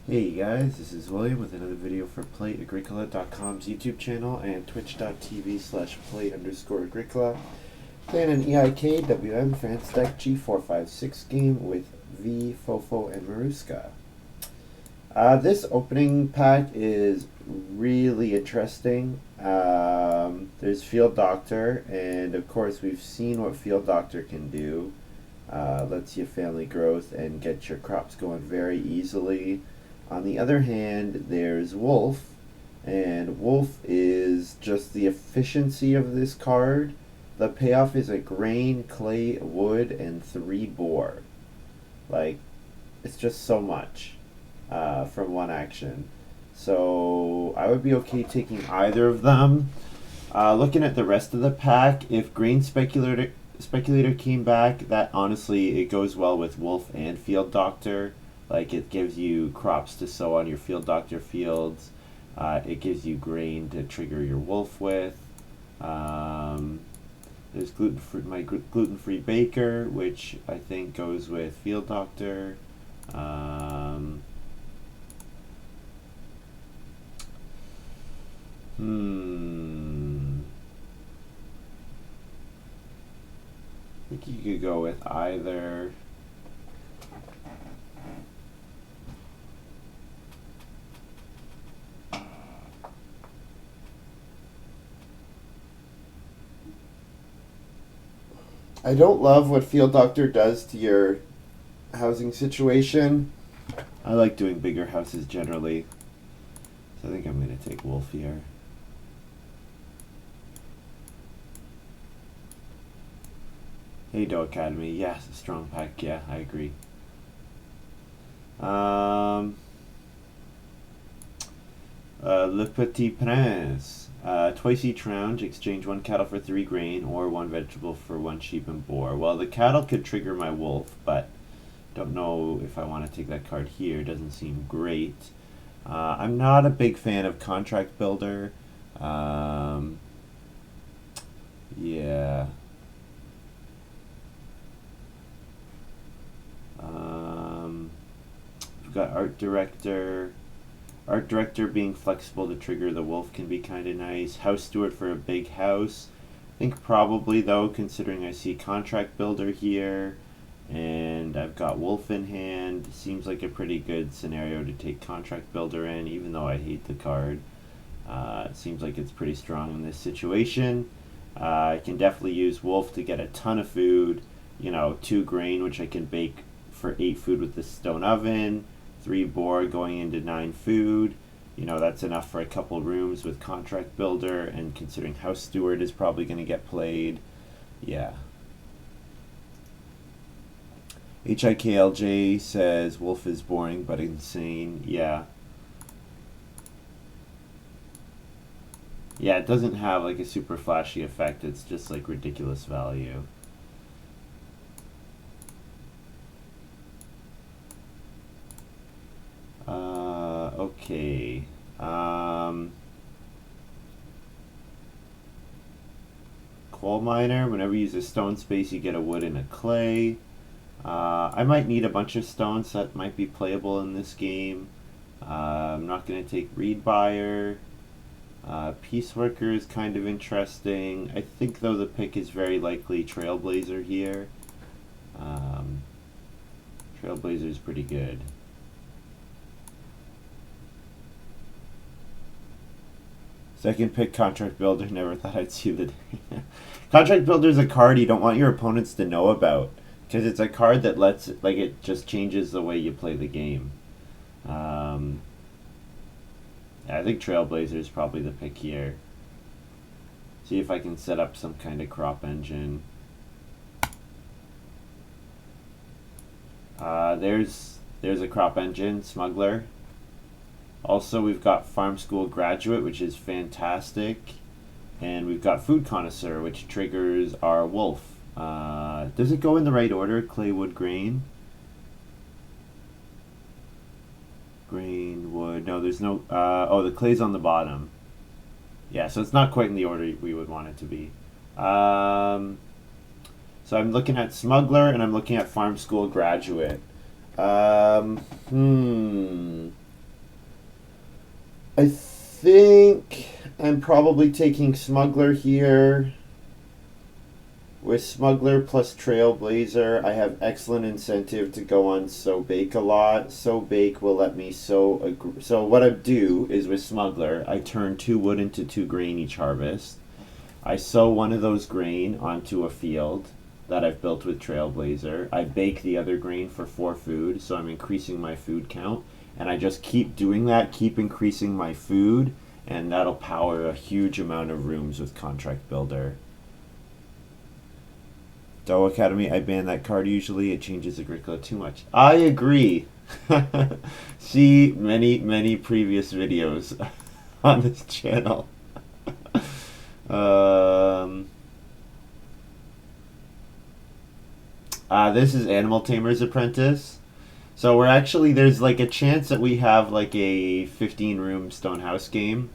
Hey guys, this is William with another video for Play-agricola.com's YouTube channel and twitch.tv/play_agricola. Playing an EIKWM France deck G456 game with V, Fofo, and Maruska. This opening pack is really interesting. There's Field Doctor, and of course we've seen what Field Doctor can do. Lets you family growth and get your crops going very easily. On the other hand, there's Wolf, and Wolf is just the efficiency of this card. The payoff is a grain, clay, wood, and 3 boar. Like, it's just so much from one action. So I would be okay taking either of them. Looking at the rest of the pack, if Grain Speculator came back, that honestly, it goes well with Wolf and Field Doctor. Like, it gives you crops to sow on your Field Doctor fields. It gives you grain to trigger your Wolf with. There's my gluten-free baker, which I think goes with Field Doctor. I think you could go with either. I don't love what Field Doctor does to your housing situation. I like doing bigger houses generally. So I think I'm going to take Wolf here. Hey, Do Academy. Yes, a strong pack. Yeah, I agree. Le Petit Prince. Twice each round, exchange 1 cattle for 3 grain or 1 vegetable for 1 sheep and boar. Well, the cattle could trigger my wolf, but don't know if I want to take that card here. Doesn't seem great. I'm not a big fan of Contract Builder. Yeah. We've got Art Director. Art Director being flexible to trigger the wolf can be kind of nice. House Steward for a big house. I think probably, though, considering I see Contract Builder here and I've got Wolf in hand, seems like a pretty good scenario to take Contract Builder in, even though I hate the card. It seems like it's pretty strong in this situation. I can definitely use Wolf to get a ton of food. 2 grain, which I can bake for 8 food with the stone oven. 3 boar going into 9 food. That's enough for a couple rooms with Contract Builder, and considering House Steward is probably going to get played. Yeah. HIKLJ says Wolf is boring but insane. Yeah. Yeah, it doesn't have like a super flashy effect. It's just like ridiculous value. Okay. Coal miner. Whenever you use a stone space, you get a wood and a clay. I might need a bunch of stones that might be playable in this game. I'm not going to take Reed Buyer. Peace Worker is kind of interesting. I think, though, the pick is very likely Trailblazer here. Trailblazer is pretty good. Second pick, Contract Builder. Never thought I'd see the day. Contract Builder is a card you don't want your opponents to know about, because it's a card that it just changes the way you play the game. I think Trailblazer is probably the pick here. See if I can set up some kind of crop engine. There's a crop engine, Smuggler. Also, we've got Farm School Graduate, which is fantastic. And we've got Food Connoisseur, which triggers our wolf. Does it go in the right order? Clay, wood, grain? Grain, wood. No, there's no... oh, the clay's on the bottom. Yeah, so it's not quite in the order we would want it to be. So I'm looking at Smuggler, and I'm looking at Farm School Graduate. I'm probably taking Smuggler here. With Smuggler plus Trailblazer, I have excellent incentive to go on Sow Bake a lot. Sow Bake will let me sow. So what I do is with Smuggler, I turn 2 wood into 2 grain each harvest. I sow one of those grain onto a field that I've built with Trailblazer. I bake the other grain for 4 food, so I'm increasing my food count. And I just keep doing that, keep increasing my food, and that'll power a huge amount of rooms with Contract Builder. Doe Academy, I ban that card usually. It changes Agricola too much. I agree. See many previous videos on this channel. This is Animal Tamer's Apprentice. So we're actually, there's like a chance that we have like a 15 room stone house game.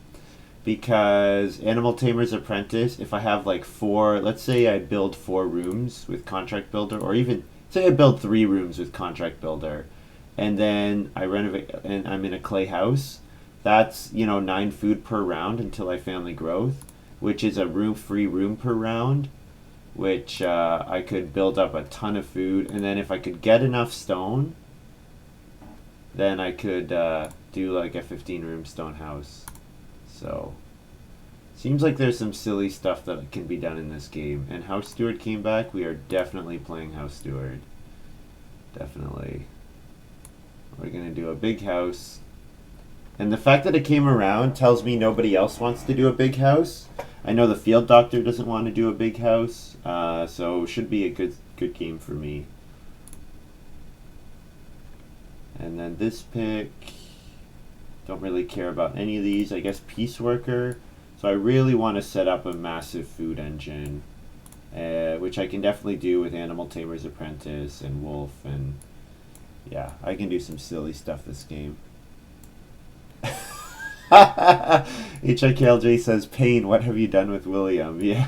Because Animal Tamer's Apprentice, if I have like 4, let's say I build 4 rooms with Contract Builder, or even say I build 3 rooms with Contract Builder, and then I renovate and I'm in a clay house, that's, 9 food per round until I family growth, which is a free room per round, which I could build up a ton of food, and then if I could get enough stone, then I could do like a 15 room stone house. So, seems like there's some silly stuff that can be done in this game. And House Steward came back. We are definitely playing House Steward. Definitely. We're going to do a big house. And the fact that it came around tells me nobody else wants to do a big house. I know the Field Doctor doesn't want to do a big house. So, should be a good game for me. And then this pick... Don't really care about any of these. I guess Peace Worker. So I really want to set up a massive food engine, which I can definitely do with Animal Tamer's Apprentice and Wolf, and yeah, I can do some silly stuff this game. HIKLJ says, Payne, what have you done with William? Yeah.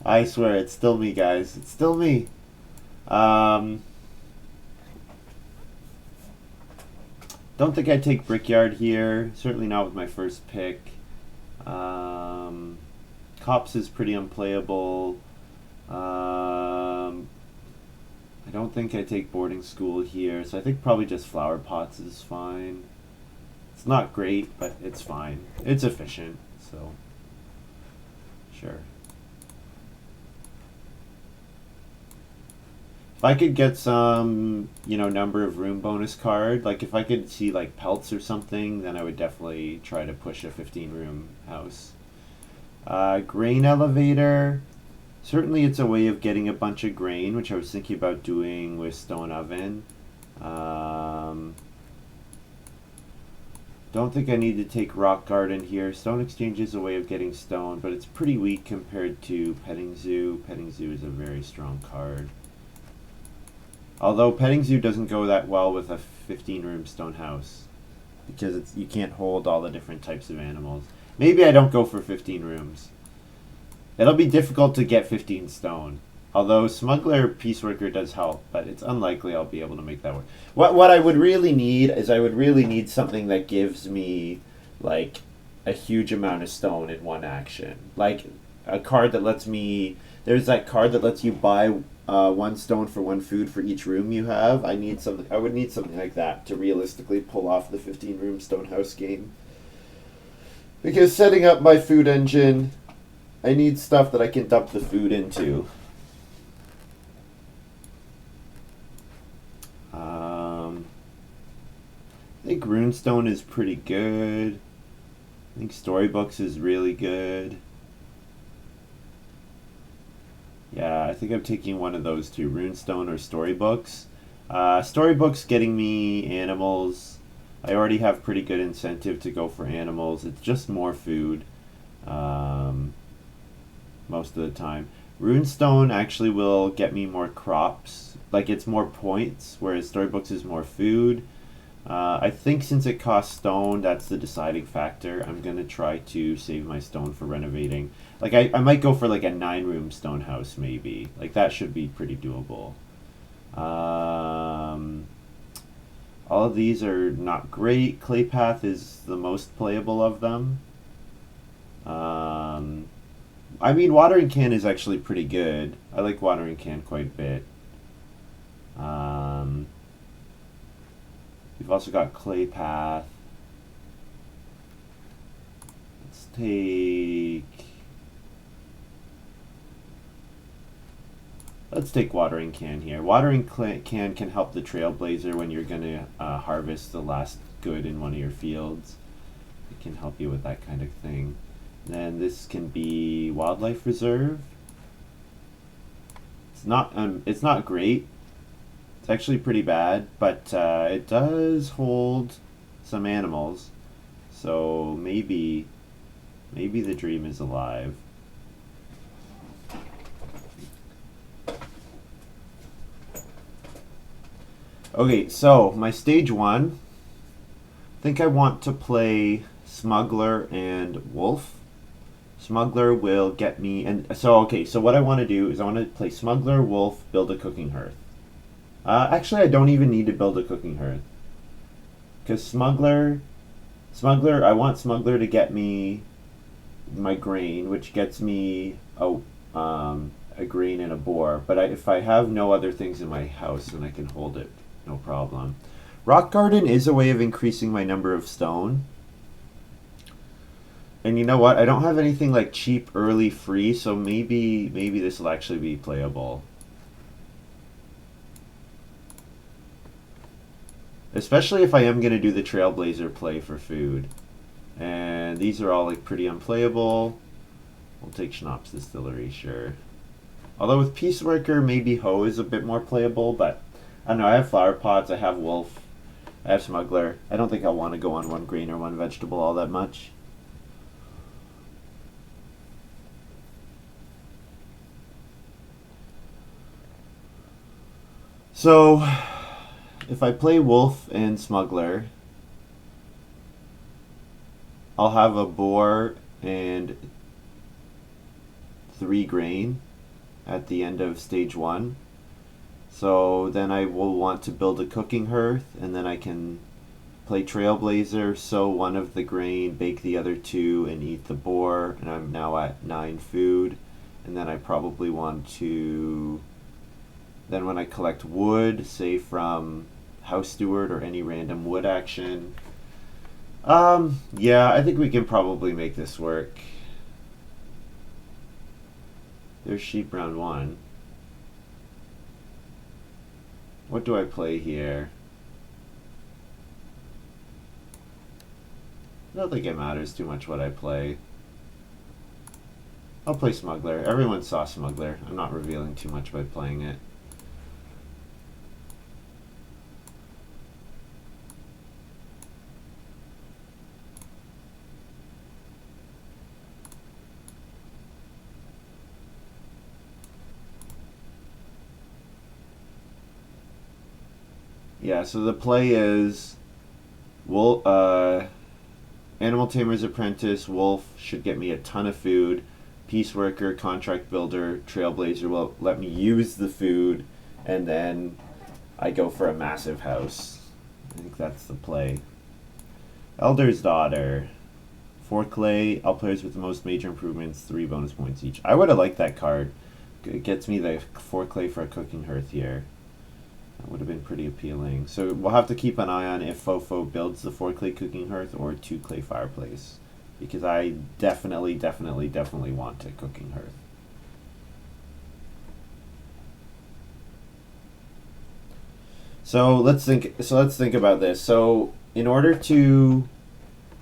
I swear, it's still me, guys. It's still me. Don't think I'd take Brickyard here. Certainly not with my first pick. Cops is pretty unplayable. I don't think I take Boarding School here, so I think probably just Flower Pots is fine. It's not great, but it's fine. It's efficient, so sure. If I could get some, number of room bonus card, like if I could see like pelts or something, then I would definitely try to push a 15 room house. Grain elevator. Certainly it's a way of getting a bunch of grain, which I was thinking about doing with Stone Oven. Don't think I need to take Rock Garden here. Stone Exchange is a way of getting stone, but it's pretty weak compared to Petting Zoo. Petting Zoo is a very strong card. Although Petting Zoo doesn't go that well with a 15 room stone house, because you can't hold all the different types of animals. Maybe I don't go for 15 rooms. It'll be difficult to get 15 stone. Although Smuggler Peace Worker does help, but it's unlikely I'll be able to make that work. What I would really need is I would really need something that gives me like a huge amount of stone in one action. Like a card that lets me... There's that card that lets you buy 1 stone for 1 food for each room you have. I would need something like that to realistically pull off the 15 room stone house game. Because setting up my food engine, I need stuff that I can dump the food into. I think Runestone is pretty good. I think Storybooks is really good. Yeah, I think I'm taking one of those two, Runestone or Storybooks. Storybooks getting me animals. I already have pretty good incentive to go for animals. It's just more food most of the time. Runestone actually will get me more crops. Like, it's more points, whereas Storybooks is more food. I think since it costs stone, that's the deciding factor. I'm going to try to save my stone for renovating. Like, I might go for like a 9-room stone house, maybe. Like, that should be pretty doable. All of these are not great. Clay Path is the most playable of them. I mean, Watering Can is actually pretty good. I like Watering Can quite a bit. We've also got Clay Path. Let's take Watering Can here. Watering Can can help the Trailblazer when you're going to harvest the last good in one of your fields. It can help you with that kind of thing. Then this can be Wildlife Reserve. It's not great. It's actually pretty bad, but it does hold some animals. So maybe the dream is alive. Okay, so my stage 1, I think I want to play Smuggler and Wolf. Smuggler will get me, and so okay, so what I want to do is I want to play Smuggler, Wolf, build a cooking hearth. Actually, I don't even need to build a cooking hearth, because Smuggler, I want Smuggler to get me my grain, which gets me a grain and a boar. But if I have no other things in my house, then I can hold it, no problem. Rock Garden is a way of increasing my number of stone. And you know what? I don't have anything like cheap, early, free, so maybe this will actually be playable. Especially if I am going to do the Trailblazer play for food. And these are all like pretty unplayable. We'll take Schnapps Distillery, sure. Although with Peace Worker, maybe Hoe is a bit more playable, but I don't know, I have Flower Pots, I have Wolf, I have Smuggler. I don't think I'll want to go on one grain or one vegetable all that much. So, if I play Wolf and Smuggler, I'll have a boar and 3 grain at the end of stage 1. So then I will want to build a cooking hearth, and then I can play Trailblazer, sow one of the grain, bake the other 2, and eat the boar, and I'm now at 9 food. And then I probably want to, then when I collect wood, say from House Steward or any random wood action, yeah, I think we can probably make this work. There's sheep round 1. What do I play here? I don't think it matters too much what I play. I'll play Smuggler. Everyone saw Smuggler. I'm not revealing too much by playing it. Yeah, so the play is Animal Tamer's Apprentice, Wolf should get me a ton of food. Peace Worker, Contract Builder, Trailblazer will let me use the food, and then I go for a massive house. I think that's the play. Elder's Daughter. 4 clay, all players with the most major improvements, 3 bonus points each. I would have liked that card. It gets me the 4 clay for a cooking hearth here. That would have been pretty appealing. So we'll have to keep an eye on if Fofo builds the 4 clay cooking hearth or 2 clay fireplace, because I definitely want a cooking hearth. So let's think about this. So in order to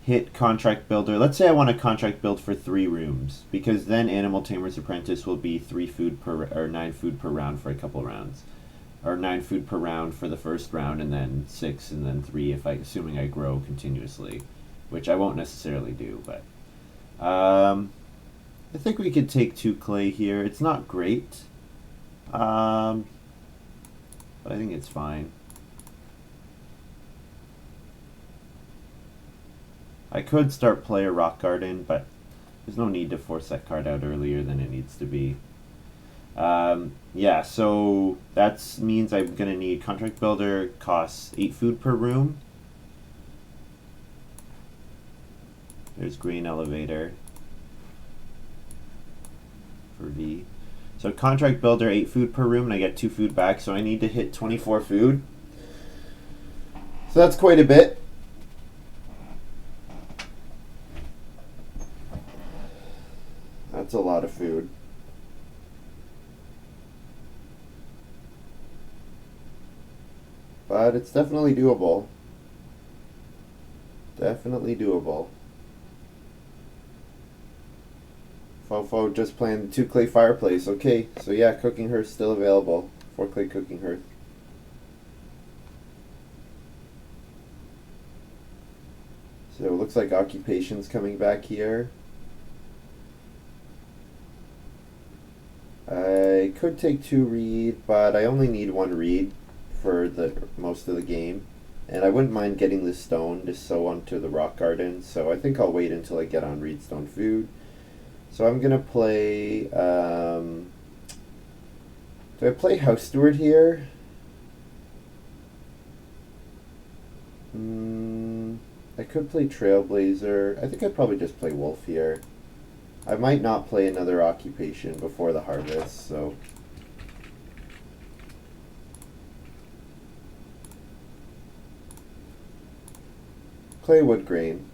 hit Contract Builder, let's say I want a contract build for 3 rooms, because then Animal Tamer's Apprentice will be 3 food per, or 9 food per round for a couple rounds. Or 9 food per round for the first round, and then 6, and then 3 assuming I grow continuously, which I won't necessarily do. But I think we could take 2 clay here. It's not great, but I think it's fine. I could start play a Rock Garden, but there's no need to force that card out earlier than it needs to be. Yeah, so that means I'm gonna need contract builder costs 8 food per room. There's grain elevator for V. So contract builder 8 food per room, and I get 2 food back. So I need to hit 24 food. So that's quite a bit. That's a lot of food. But it's definitely doable. Definitely doable. Fofo just planned 2 clay fireplace. Okay, so yeah, cooking hearth still available. 4 clay cooking hearth. So it looks like occupation's coming back here. I could take 2 reed, but I only need 1 reed for the most of the game. And I wouldn't mind getting the stone to sow onto the rock garden, so I think I'll wait until I get on reedstone food. So I'm gonna play. Do I play House Steward here? I could play Trailblazer. I think I'd probably just play Wolf here. I might not play another occupation before the harvest, so. Play Wood Grain.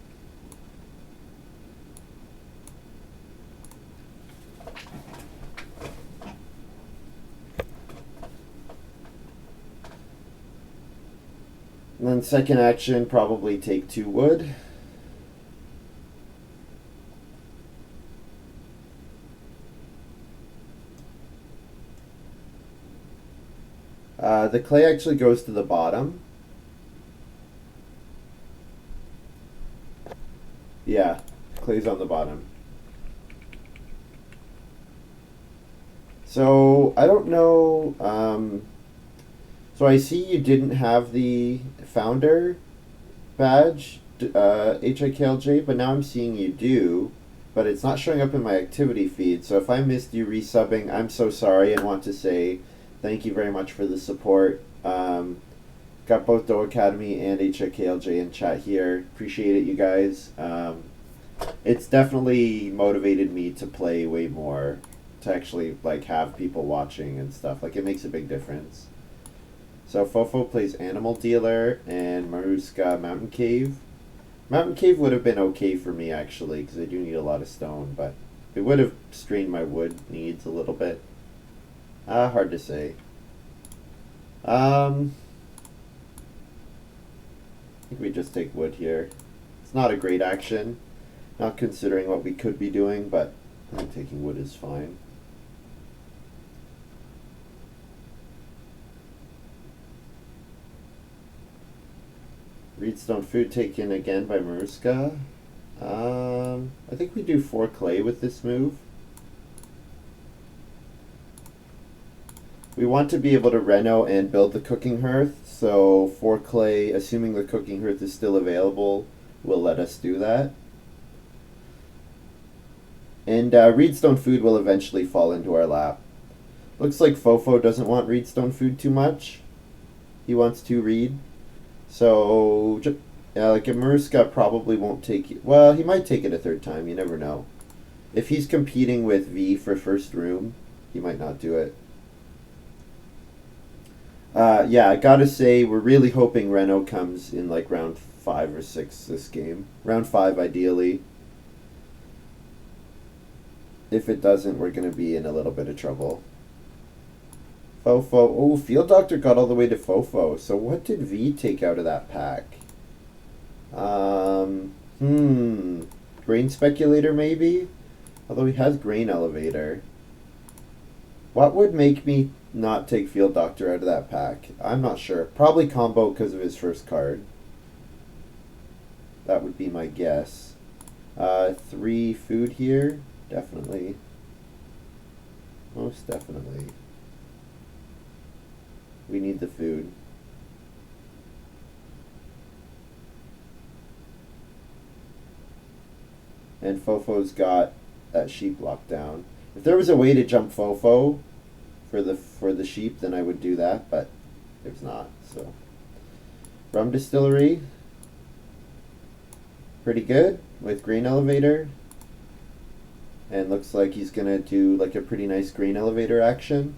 And then second action, probably take 2 wood. The clay actually goes to the bottom. Yeah, clay's on the bottom. So, I don't know. So I see you didn't have the founder badge, HIKLJ, but now I'm seeing you do, but it's not showing up in my activity feed. So if I missed you resubbing, I'm so sorry and want to say thank you very much for the support. Got both Doe Academy and HIKLJ in chat here. Appreciate it, you guys. It's definitely motivated me to play way more, to actually like have people watching and stuff. Like it makes a big difference. So Fofo plays Animal Dealer and Maruska Mountain Cave. Mountain Cave would have been okay for me actually because I do need a lot of stone, but it would have strained my wood needs a little bit. Hard to say. I think we just take wood here. It's not a great action, not considering what we could be doing, but I think taking wood is fine. Reedstone food taken again by Maruska. I think we do 4 clay with this move. We want to be able to reno and build the cooking hearth, so 4 clay, assuming the cooking hearth is still available, will let us do that. And Reedstone food will eventually fall into our lap. Looks like Fofo doesn't want Reedstone food too much. He wants 2 reed. So, like Maruska probably won't take it. Well, he might take it a 3rd time. You never know. If he's competing with V for first room, he might not do it. Yeah, I gotta say, we're really hoping Reno comes in like round 5 or 6 this game. Round 5, ideally. If it doesn't, we're gonna be in a little bit of trouble. Fofo. Oh, Field Doctor got all the way to Fofo. So what did V take out of that pack? Grain Speculator, maybe? Although he has Grain Elevator. What would make me not take Field Doctor out of that pack? I'm not sure. Probably combo because of his first card. That would be my guess. 3 food here. Definitely. Most definitely. We need the food. And Fofo's got that sheep locked down. If there was a way to jump Fofo, for the sheep, then I would do that, but there's not. So rum distillery, pretty good with grain elevator, and looks like he's gonna do like a pretty nice grain elevator action.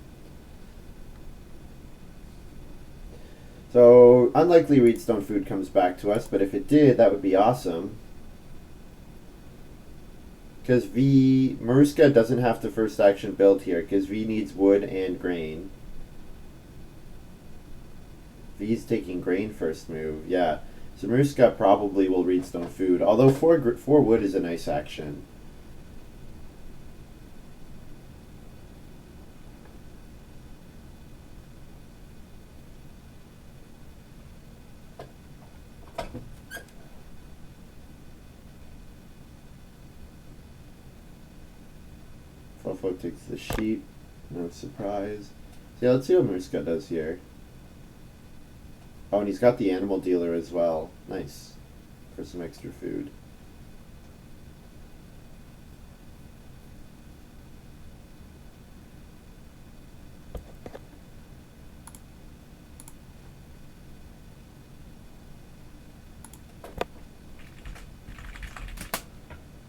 So unlikely Reedstone Food comes back to us, but if it did, that would be awesome. Because Maruska doesn't have to first action build here, because V needs wood and grain. V's taking grain first move, yeah. So Maruska probably will Reedstone Food, although 4 wood is a nice action. Fofo takes the sheep, no surprise. So yeah, let's see what Maruska does here. Oh, and he's got the animal dealer as well. Nice. For some extra food.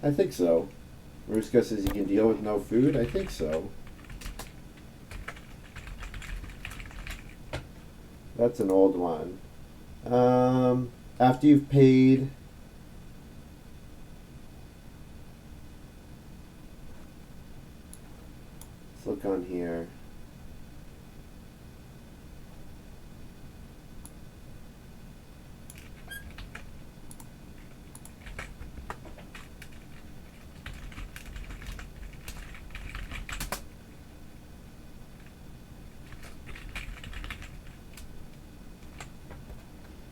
I think so. Maruska says he can deal with no food? I think so. That's an old one. After you've paid... Let's look on here.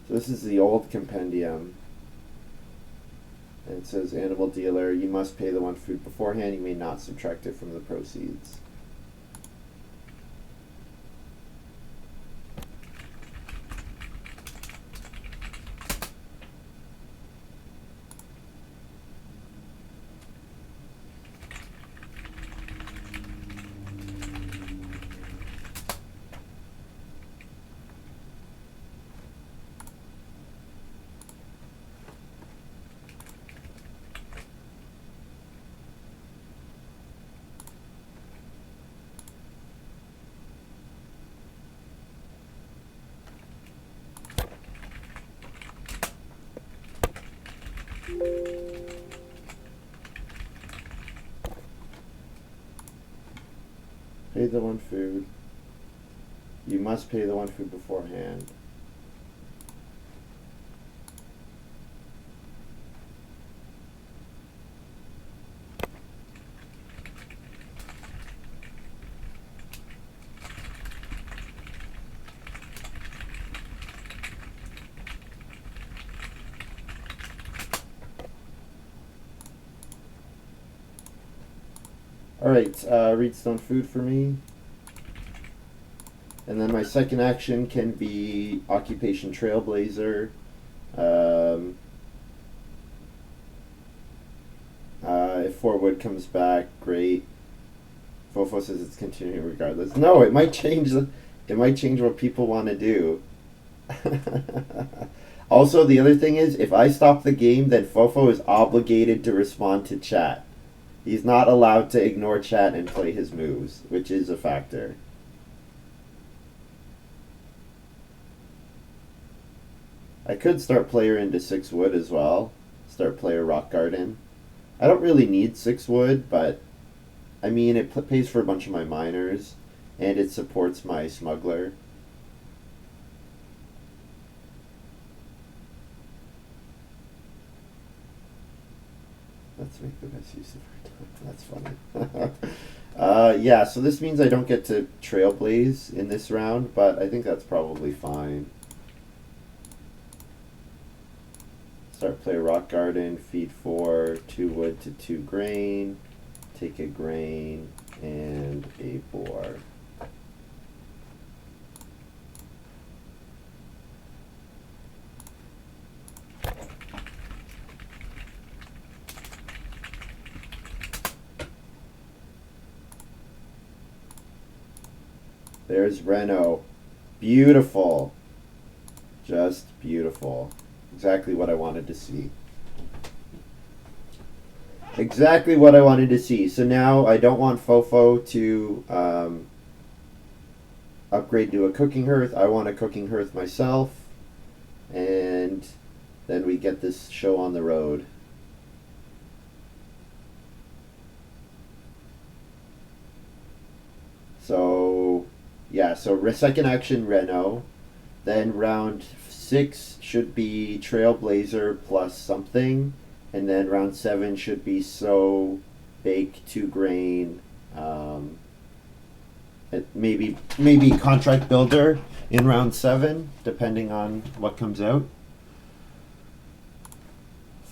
This is the old compendium. And it says, animal dealer, you must pay the 1 food beforehand. You may not subtract it from the proceeds. Pay the 1 food. You must pay the 1 food beforehand. Alright, Reedstone Food for me. And then my second action can be Occupation Trailblazer. If 4 wood comes back, great. Fofo says it's continuing regardless. No, it might change. It might change what people want to do. Also, the other thing is, if I stop the game, then Fofo is obligated to respond to chat. He's not allowed to ignore chat and play his moves, which is a factor. I could start player into 6 wood as well. Start player Rock Garden. I don't really need 6 wood, but I mean, it pays for a bunch of my miners, and it supports my smuggler. Let's make the best use of our time. That's funny. Yeah, so this means I don't get to Trailblaze in this round, but I think that's probably fine. Start play Rock Garden, feed 4, 2 wood to 2 grain, take a grain, and a boar. There's Reno. Beautiful. Just beautiful. Exactly what I wanted to see. Exactly what I wanted to see. So now I don't want Fofo to upgrade to a cooking hearth. I want a cooking hearth myself. And then we get this show on the road. So, yeah, so second action Reno. Then round 6 should be Trailblazer plus something. And then round 7 should be Sow, Bake, 2 grain. Maybe Contract Builder in round 7, depending on what comes out.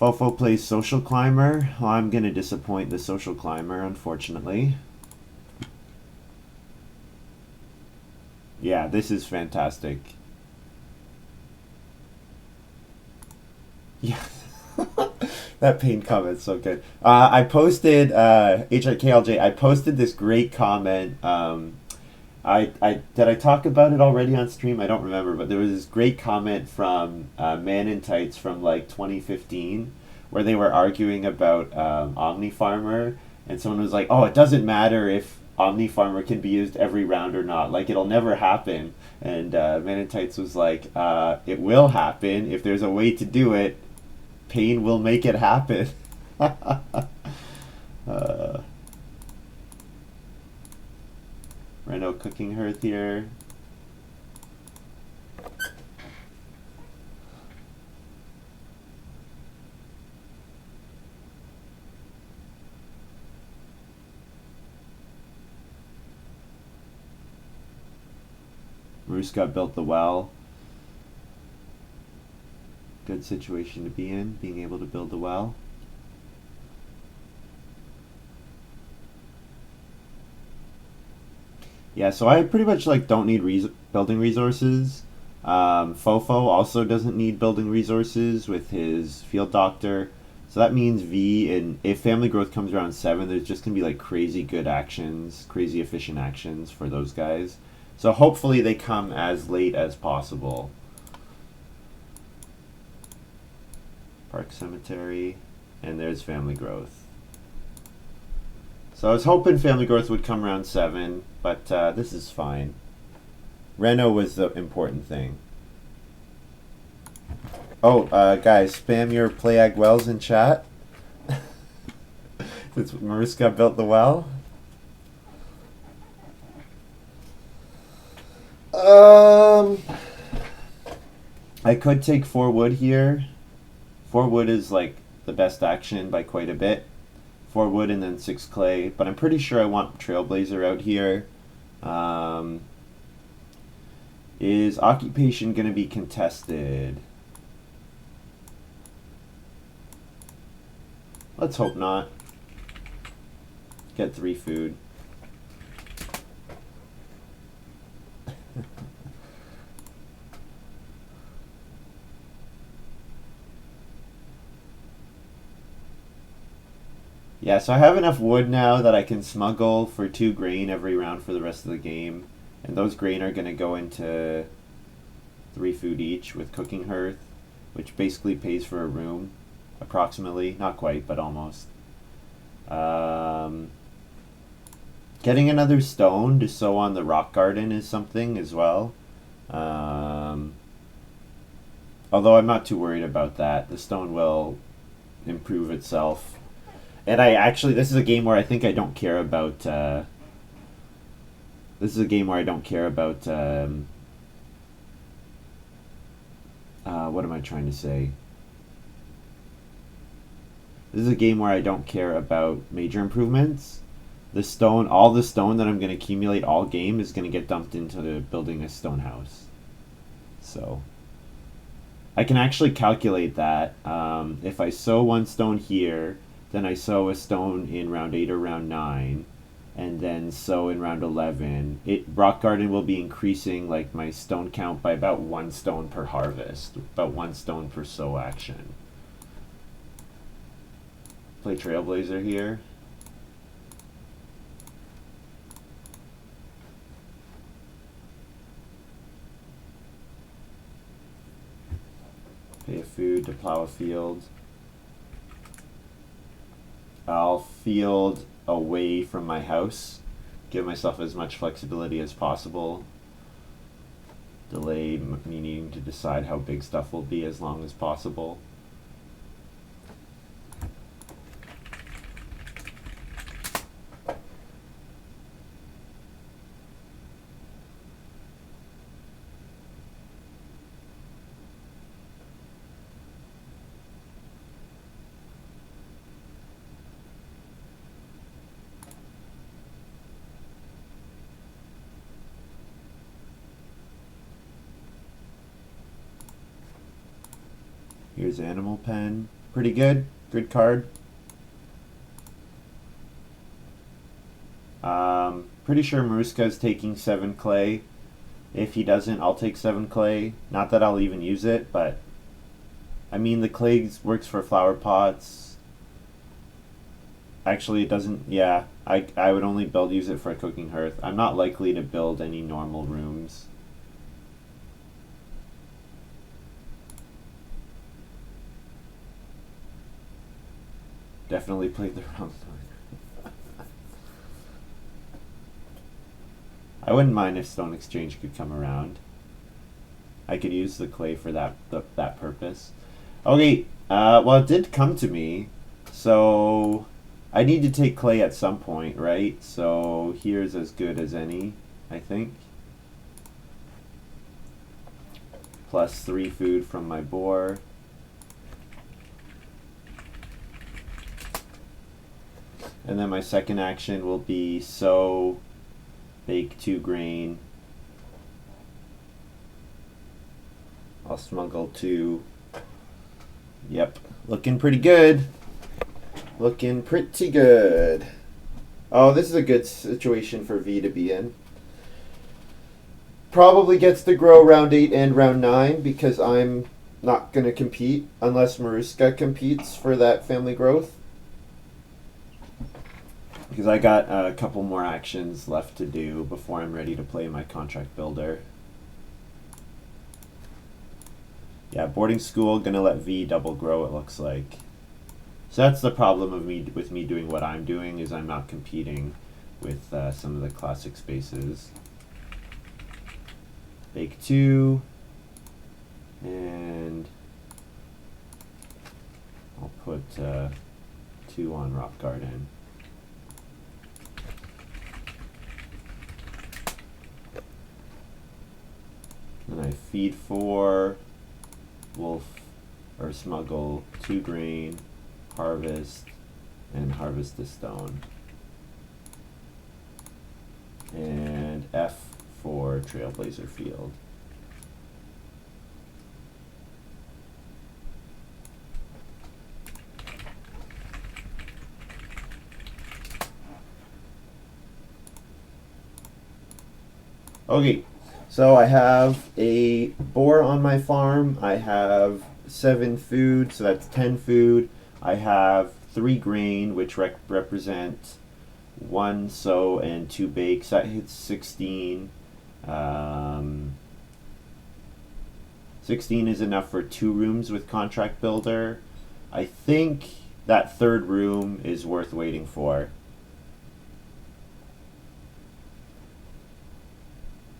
Fofo plays Social Climber. Well, I'm going to disappoint the Social Climber, unfortunately. Yeah, this is fantastic. Yeah. That paint comment's so good. I posted, HIKLJ, I posted this great comment. Did I talk about it already on stream? I don't remember, but there was this great comment from Man in Tights from like 2015 where they were arguing about Omni Farmer, and someone was like, "Oh, it doesn't matter if Omni Farmer can be used every round or not. Like it'll never happen." And Man in Tights was like, "It will happen if there's a way to do it. Pain will make it happen." Reno cooking hearth here. Maruska built the well. Good situation to be in, being able to build the well. Yeah, so I pretty much like don't need building resources. Fofo also doesn't need building resources with his field doctor. So that means V, and if family growth comes around 7, there's just going to be like crazy good actions, crazy efficient actions for those guys. So hopefully they come as late as possible. Park Cemetery, and there's family growth. So I was hoping family growth would come around 7, but this is fine. Reno was the important thing. Oh, guys, spam your Play-Ag wells in chat. Since Mariska built the well. I could take 4 wood here. 4 wood is like the best action by quite a bit. 4 wood and then 6 clay, but I'm pretty sure I want Trailblazer out here. Is occupation going to be contested? Let's hope not. Get 3 food. Yeah, so I have enough wood now that I can smuggle for 2 grain every round for the rest of the game. And those grain are going to go into 3 food each with cooking hearth, which basically pays for a room, approximately. Not quite, but almost. Getting another stone to sow on the rock garden is something as well. Although I'm not too worried about that. The stone will improve itself. And this is a game where I think I don't care about, what am I trying to say? This is a game where I don't care about major improvements. All the stone that I'm going to accumulate all game is going to get dumped into building a stone house. So I can actually calculate that. If I sow 1 stone here, then I sow a stone in round 8 or round 9, and then sow in round 11. Rock Garden will be increasing like my stone count by about 1 stone per harvest, about 1 stone per sow action. Play Trailblazer here. Pay a food to plow a field. I'll field away from my house. Give myself as much flexibility as possible. Delay me needing to decide how big stuff will be as long as possible. Here's Animal Pen. Pretty good. Good card. Pretty sure Maruska is taking 7 clay. If he doesn't, I'll take 7 clay. Not that I'll even use it, but I mean the clay works for flower pots. Actually, it doesn't. Yeah, I would only use it for a cooking hearth. I'm not likely to build any normal rooms. Definitely played the wrong one. I wouldn't mind if Stone Exchange could come around. I could use the clay for that purpose. Okay, well it did come to me, so I need to take clay at some point, right? So here's as good as any, I think. Plus 3 food from my boar. And then my second action will be sow, bake 2 grain. I'll smuggle 2. Yep, looking pretty good. Looking pretty good. Oh, this is a good situation for V to be in. Probably gets to grow round 8 and round 9 because I'm not going to compete unless Maruska competes for that family growth. Because I got a couple more actions left to do before I'm ready to play my contract builder. Yeah, boarding school, gonna let V double grow, it looks like. So that's the problem of with me doing what I'm doing, is I'm not competing with some of the classic spaces. Bake 2, and I'll put 2 on Rock Garden. Then I feed 4, wolf, or smuggle 2 grain, harvest, and harvest the stone. And F for Trailblazer Field. Okay. So I have a boar on my farm. I have 7 food, so that's 10 food. I have 3 grain, which represent 1 sow and 2 bakes. That hits 16. 16 is enough for 2 rooms with Contract Builder. I think that 3rd room is worth waiting for.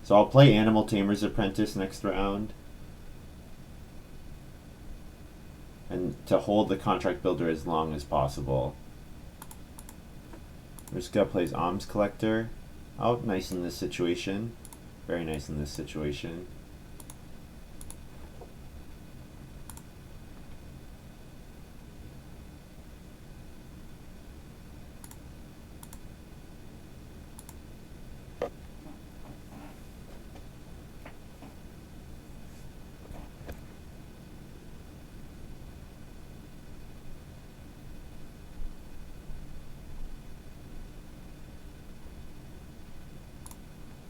So I'll play Animal Tamer's Apprentice next round. And to hold the Contract Builder as long as possible. Ruska plays Alms Collector. Oh, nice in this situation. Very nice in this situation.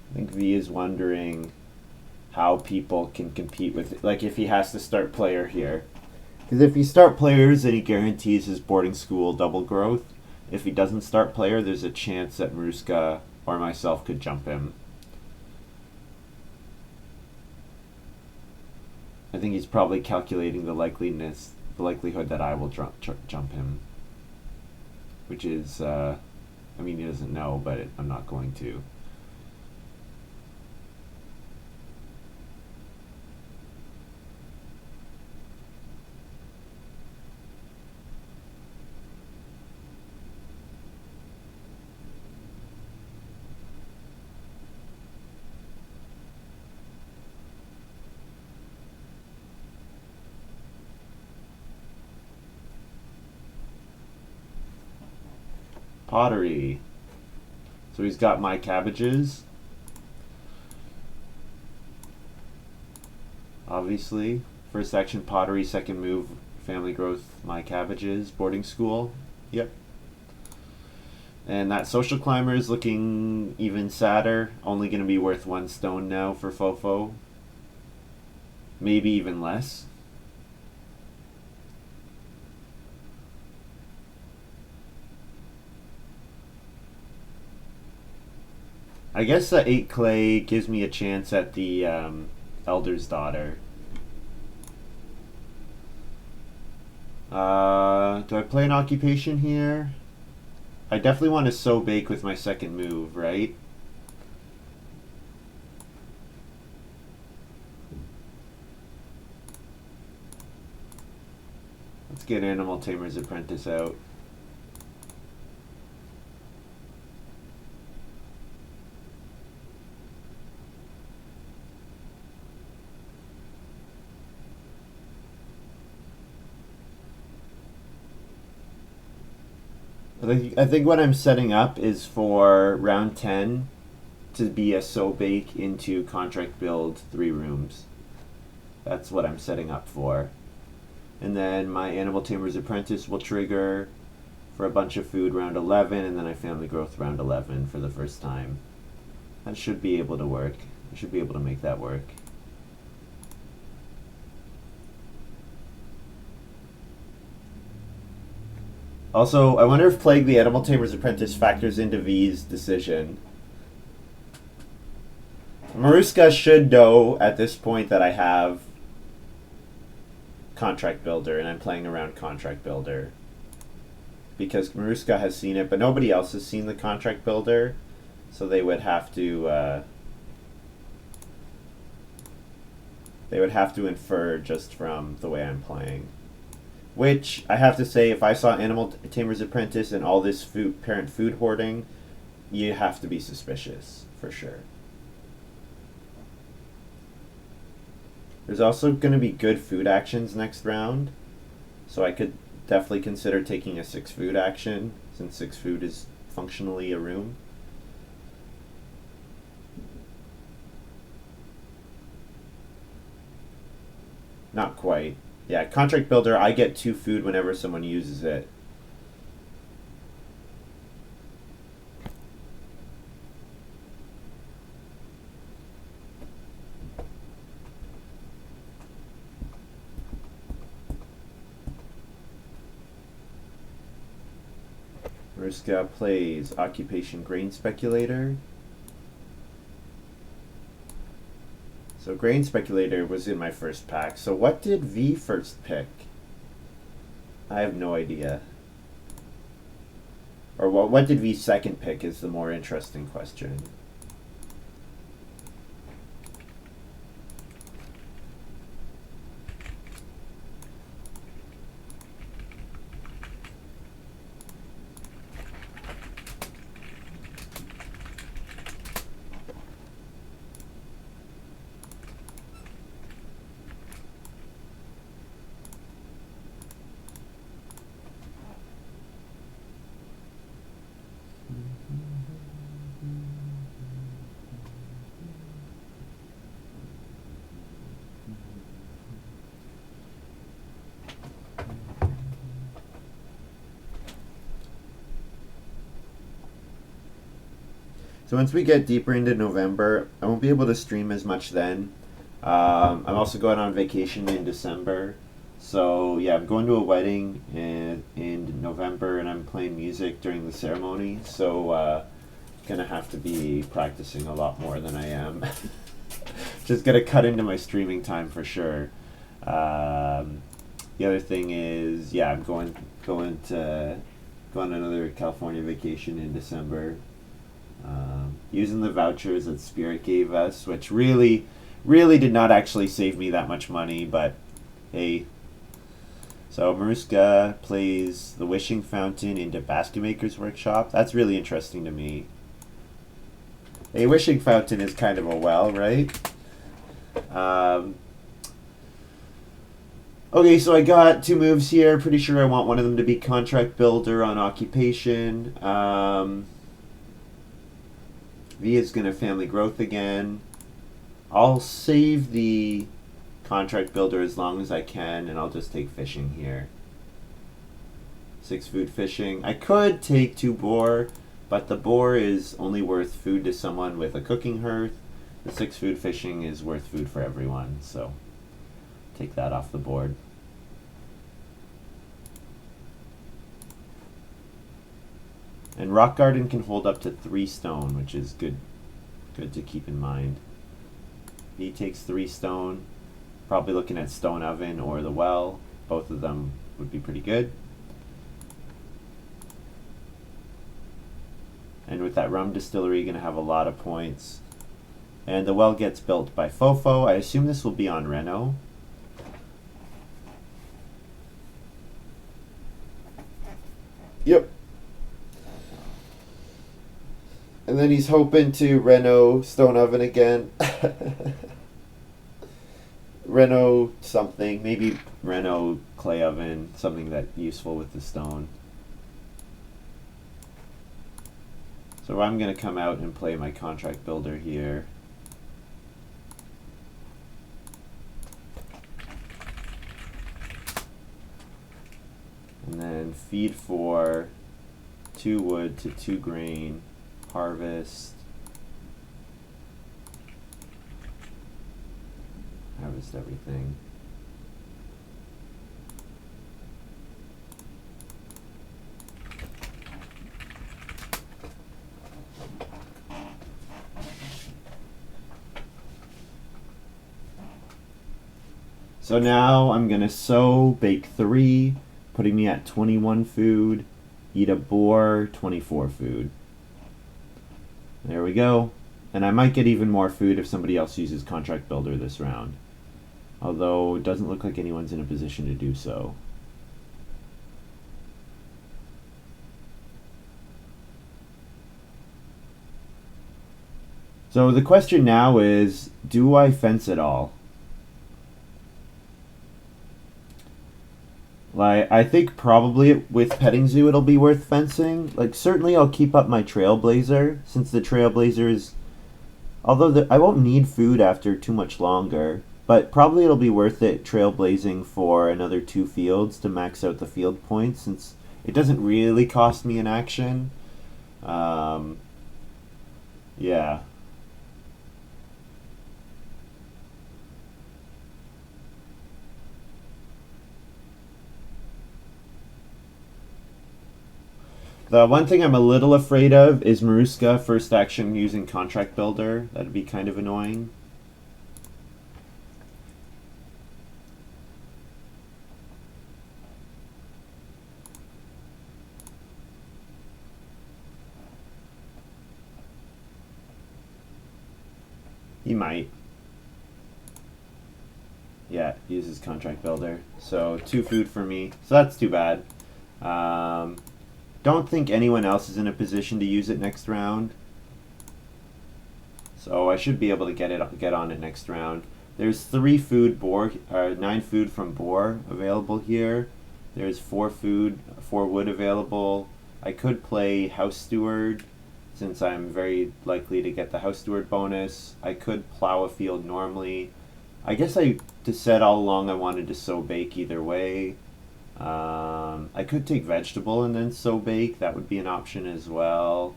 I think V is wondering how people can compete with, like, if he has to start player here. Because if he start players, then he guarantees his boarding school double growth. If he doesn't start player, there's a chance that Maruska or myself could jump him. I think he's probably calculating the likelihood that I will jump him, which is, I mean, he doesn't know, but I'm not going to. Pottery. So he's got my cabbages. Obviously. First action, pottery. Second move, family growth, my cabbages. Boarding school. Yep. And that social climber is looking even sadder. Only going to be worth 1 stone now for Fofo. Maybe even less. I guess the 8 clay gives me a chance at the Elder's Daughter. Do I play an occupation here? I definitely want to sow bake with my second move, right? Let's get Animal Tamer's Apprentice out. I think what I'm setting up is for round 10 to be a sow bake into contract build 3 rooms. That's what I'm setting up for. And then my Animal Tamer's Apprentice will trigger for a bunch of food round 11, and then I family growth round 11 for the first time. That should be able to work. I should be able to make that work. Also, I wonder if Plague the Animal Tamer's Apprentice factors into V's decision. Maruska should know at this point that I have Contract Builder and I'm playing around Contract Builder. Because Maruska has seen it, but nobody else has seen the Contract Builder, so they would have to infer just from the way I'm playing. Which, I have to say, if I saw Animal Tamer's Apprentice and all this parent food hoarding, you have to be suspicious, for sure. There's also going to be good food actions next round, so I could definitely consider taking a 6 food action, since 6 food is functionally a room. Not quite. Yeah, Contract Builder, I get 2 food whenever someone uses it. Mariska plays Occupation Grain Speculator. So Grain Speculator was in my first pack. So what did V first pick? I have no idea. Or what did V second pick is the more interesting question. So once we get deeper into November, I won't be able to stream as much then. I'm also going on vacation in December. So yeah, I'm going to a wedding in November, and I'm playing music during the ceremony. So gonna have to be practicing a lot more than I am. Just gonna cut into my streaming time for sure. The other thing is, yeah, I'm going on another California vacation in December. Using the vouchers that Spirit gave us, which really did not actually save me that much money, but hey. So Maruska plays the Wishing Fountain into Basket Maker's Workshop. That's really interesting to me. A Wishing Fountain is kind of a well, right? Okay, so I got 2 moves here. Pretty sure I want one of them to be Contract Builder on Occupation. V is going to Family Growth again. I'll save the Contract Builder as long as I can, and I'll just take Fishing here. 6 food Fishing. I could take 2 boar, but the boar is only worth food to someone with a cooking hearth. The 6 food Fishing is worth food for everyone, so take that off the board. And Rock Garden can hold up to 3 stone, which is good to keep in mind. He takes 3 stone. Probably looking at Stone Oven or the Well. Both of them would be pretty good. And with that rum distillery, going to have a lot of points. And the well gets built by Fofo. I assume this will be on Reno. Yep. And then he's hoping to Reno Stone Oven again. Reno something, maybe Reno Clay Oven, something that's useful with the stone. So I'm going to come out and play my Contract Builder here. And then feed for 2 wood to 2 grain, harvest everything. So now I'm going to sow, bake 3, putting me at 21 food, eat a boar, 24 food. There we go. And I might get even more food if somebody else uses Contract Builder this round. Although it doesn't look like anyone's in a position to do so. So the question now is, do I fence at all? Like, I think probably with Petting Zoo it'll be worth fencing. Like, certainly I'll keep up my Trailblazer, since the Trailblazer is... Although I won't need food after too much longer, but probably it'll be worth it trailblazing for another 2 fields to max out the field points, since it doesn't really cost me an action. Yeah. The one thing I'm a little afraid of is Maruska first action using Contract Builder. That'd be kind of annoying. He might. Yeah, uses Contract Builder. So 2 food for me. So that's too bad. Don't think anyone else is in a position to use it next round. So I should be able to get on it next round. There's 3 food boar, 9 food from boar available here. There's 4 wood available. I could play House Steward, since I'm very likely to get the House Steward bonus. I could plow a field normally. I guess I just said all along I wanted to sow bake either way. I could take vegetable and then sow bake. That would be an option as well.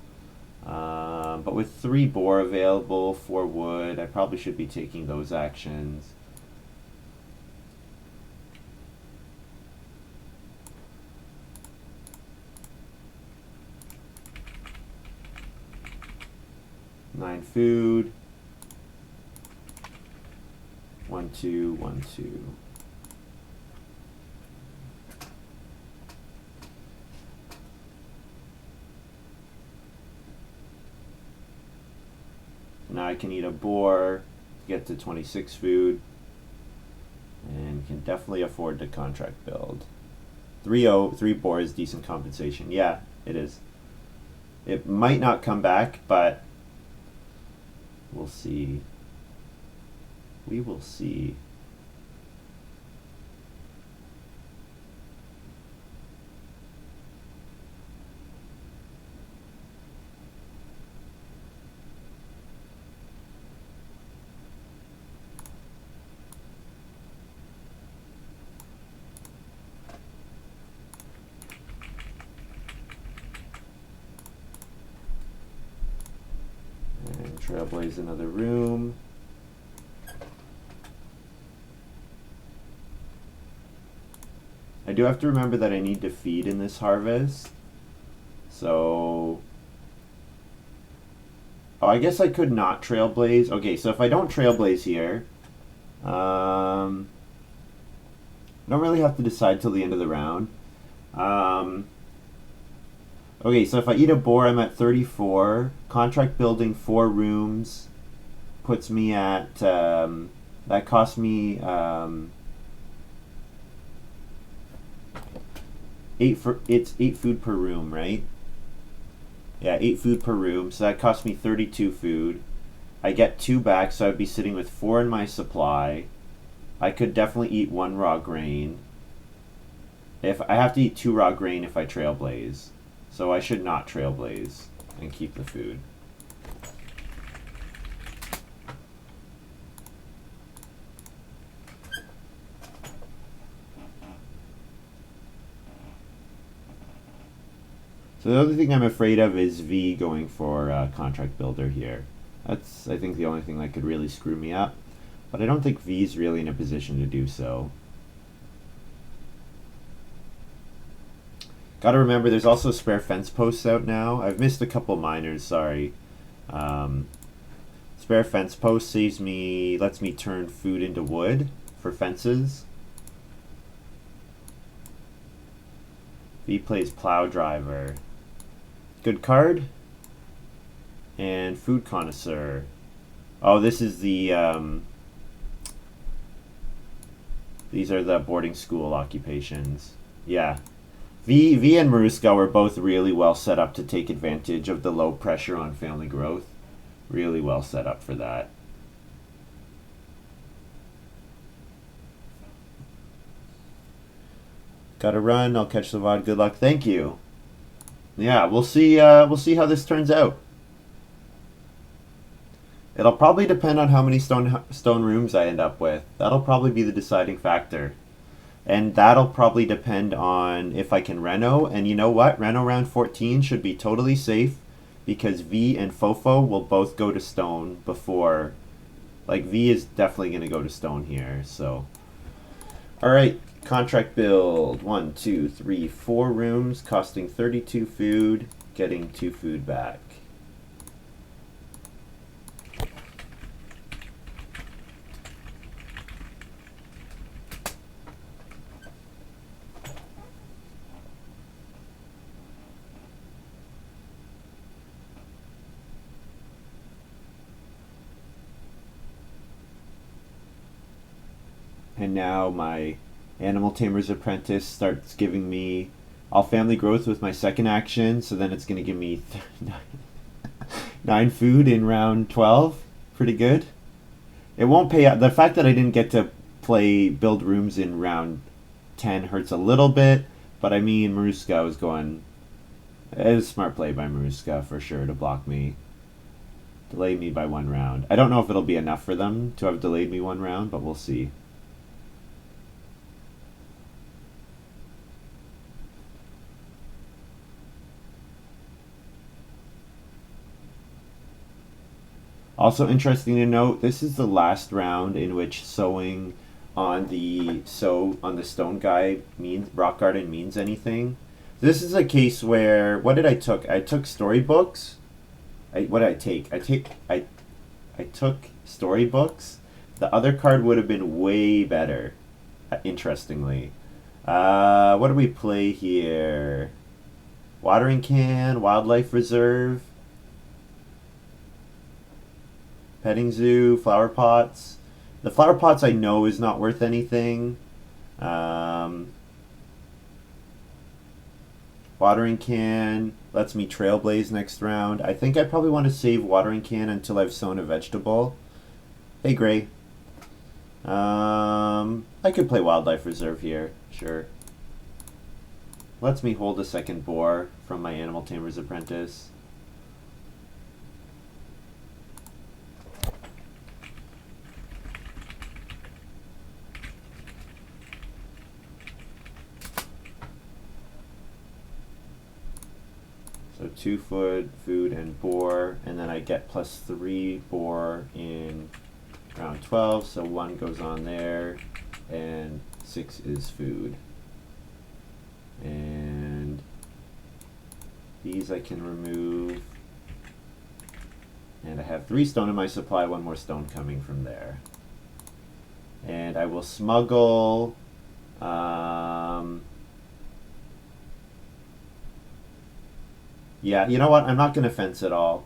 But with 3 boar available, 4 wood, I probably should be taking those actions. Nine food. 1, 2, 1, 2. I can eat a boar, get to 26 food, and can definitely afford to contract build. 3 boar is decent compensation. Yeah, it is. It might not come back, but we'll see. We will see. And trailblaze another room. I do have to remember that I need to feed in this harvest. So, oh, I guess I could not trailblaze. Okay, so if I don't trailblaze here, I don't really have to decide till the end of the round. Okay, so if I eat a boar, I'm at 34. Contract building 4 rooms puts me at, that cost me 8 food per room, right? Yeah, 8 food per room, so that cost me 32 food. I get 2 back, so I'd be sitting with 4 in my supply. I could definitely eat 1 raw grain. If I have to eat 2 raw grain if I trailblaze, so I should not trailblaze and keep the food. So the other thing I'm afraid of is V going for contract builder here. That's, I think, the only thing that could really screw me up. But I don't think V's really in a position to do so. Gotta remember, there's also spare fence posts out now. I've missed a couple miners, sorry. Spare fence post saves me, lets me turn food into wood for fences. V plays plow driver. Good card. And food connoisseur. Oh, this is the these are the boarding school occupations. Yeah. V and Maruska were both really well set up to take advantage of the low pressure on family growth. Really well set up for that. Gotta run. I'll catch the VOD. Good luck. Thank you. Yeah, we'll see. We'll see how this turns out. It'll probably depend on how many stone rooms I end up with. That'll probably be the deciding factor. And that'll probably depend on if I can reno. And you know what? Reno round 14 should be totally safe because V and Fofo will both go to stone before. Like, V is definitely going to go to stone here. So, alright. Contract build. 1, 2, 3, 4 rooms costing 32 food, getting 2 food back. And now my Animal Tamer's Apprentice starts giving me all family growth with my second action, so then it's going to give me 9 food in round 12. Pretty good. It won't pay out. The fact that I didn't get to build rooms in round 10 hurts a little bit, but I mean, Maruska was going. It was a smart play by Maruska for sure to block me. Delay me by 1 round. I don't know if it'll be enough for them to have delayed me 1 round, but we'll see. Also interesting to note, this is the last round in which sowing on the stone guy means rock garden means anything. This is a case where what did I took? I took storybooks. What did I take? I took storybooks. The other card would have been way better. Interestingly, what do we play here? Watering can, wildlife reserve. Petting zoo, flower pots. The flower pots I know is not worth anything. Watering can lets me trailblaze next round. I think I probably want to save watering can until I've sown a vegetable. Hey, Gray. I could play wildlife reserve here, sure. Lets me hold a second boar from my Animal Tamer's Apprentice. So 2 food and boar, and then I get +3 boar in round 12, so 1 goes on there, and 6 is food. And these I can remove, and I have 3 stone in my supply, 1 more stone coming from there. And I will smuggle yeah, you know what? I'm not going to fence at all.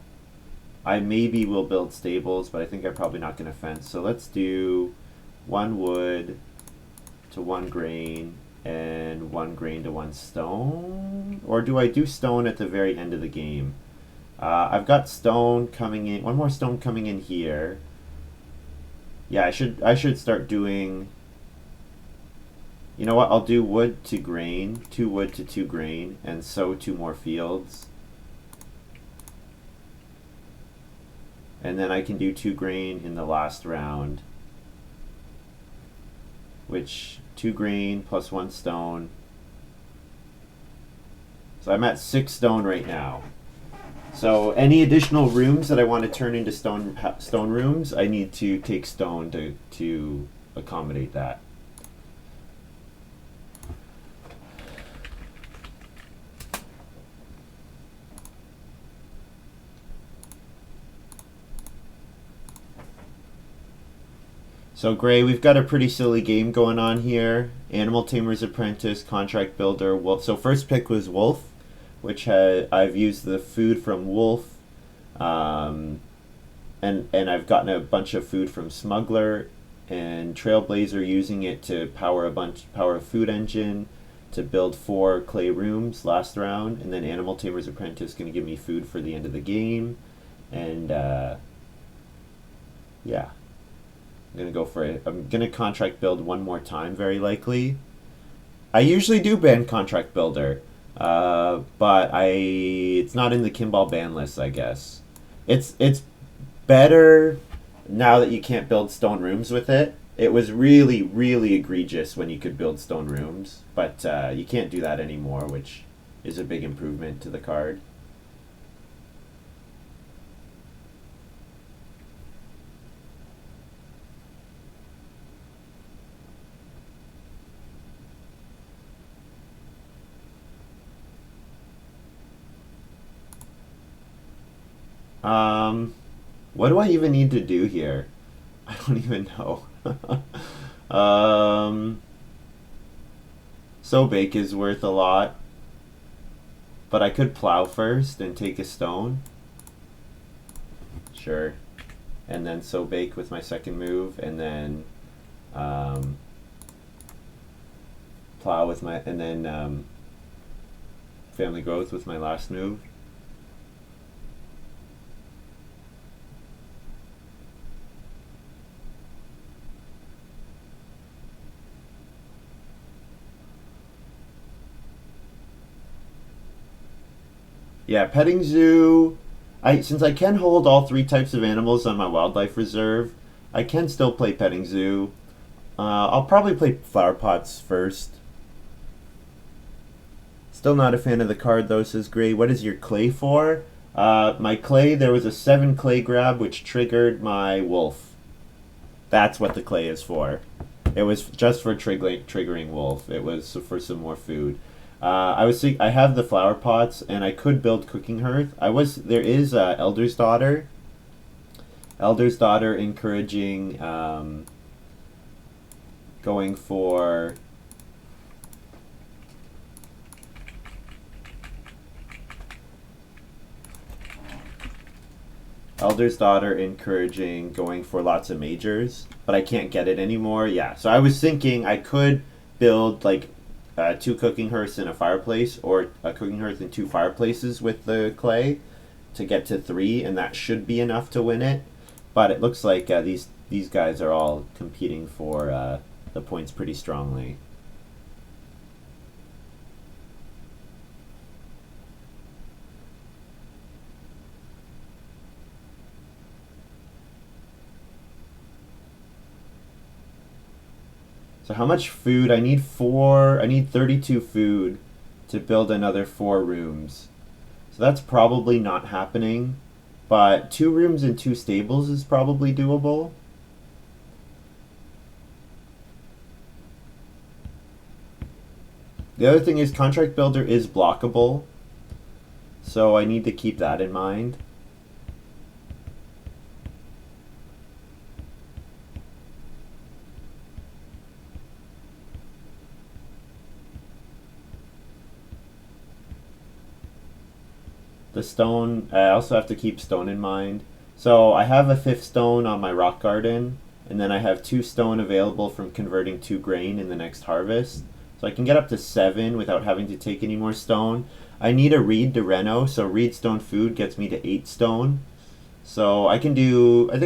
I maybe will build stables, but I think I'm probably not going to fence. So let's do 1 wood to 1 grain and 1 grain to 1 stone. Or do I do stone at the very end of the game? I've got stone coming in. 1 more stone coming in here. Yeah, I should start doing. You know what? I'll do wood to grain, 2 wood to 2 grain, and sow 2 more fields. And then I can do 2 grain in the last round, which 2 grain plus 1 stone. So I'm at 6 stone right now. So any additional rooms that I want to turn into stone rooms, I need to take stone to accommodate that. So Gray, we've got a pretty silly game going on here. Animal Tamer's Apprentice, Contract Builder, Wolf. So first pick was Wolf, which I've used the food from Wolf, and I've gotten a bunch of food from Smuggler and Trailblazer, using it to power a food engine to build 4 clay rooms last round, and then Animal Tamer's Apprentice going to give me food for the end of the game, and yeah. I'm going to go for it. I'm going to contract build 1 more time, very likely. I usually do ban contract builder, but it's not in the Kimball ban list, I guess. It's better now that you can't build stone rooms with it. It was really, really egregious when you could build stone rooms, but you can't do that anymore, which is a big improvement to the card. What do I even need to do here? I don't even know. So bake is worth a lot, but I could plow first and take a stone. Sure. And then so bake with my second move, and then plow with my, and then family growth with my last move. Yeah, petting zoo. Since I can hold all 3 types of animals on my wildlife reserve, I can still play petting zoo. I'll probably play flower pots first. Still not a fan of the card though, says Gray. What is your clay for? My clay, there was a 7 clay grab which triggered my wolf. That's what the clay is for. It was just for triggering wolf. It was for some more food. I have the flower pots, and I could build cooking hearth. There is Elder's Daughter. Elder's Daughter encouraging going for Elder's Daughter encouraging going for lots of majors, but I can't get it anymore. Yeah, so I was thinking I could build like 2 cooking hearths and a fireplace, or a cooking hearth and 2 fireplaces with the clay to get to 3, and that should be enough to win it. But it looks like these guys are all competing for the points pretty strongly. So how much food? I need 32 food to build another 4 rooms. So that's probably not happening, but 2 rooms and 2 stables is probably doable. The other thing is contract builder is blockable, so I need to keep that in mind. The stone, I also have to keep stone in mind. So I have a 5th stone on my rock garden, and then I have 2 stone available from converting 2 grain in the next harvest. So I can get up to 7 without having to take any more stone. I need a reed to reno, so reed stone food gets me to 8 stone. So I think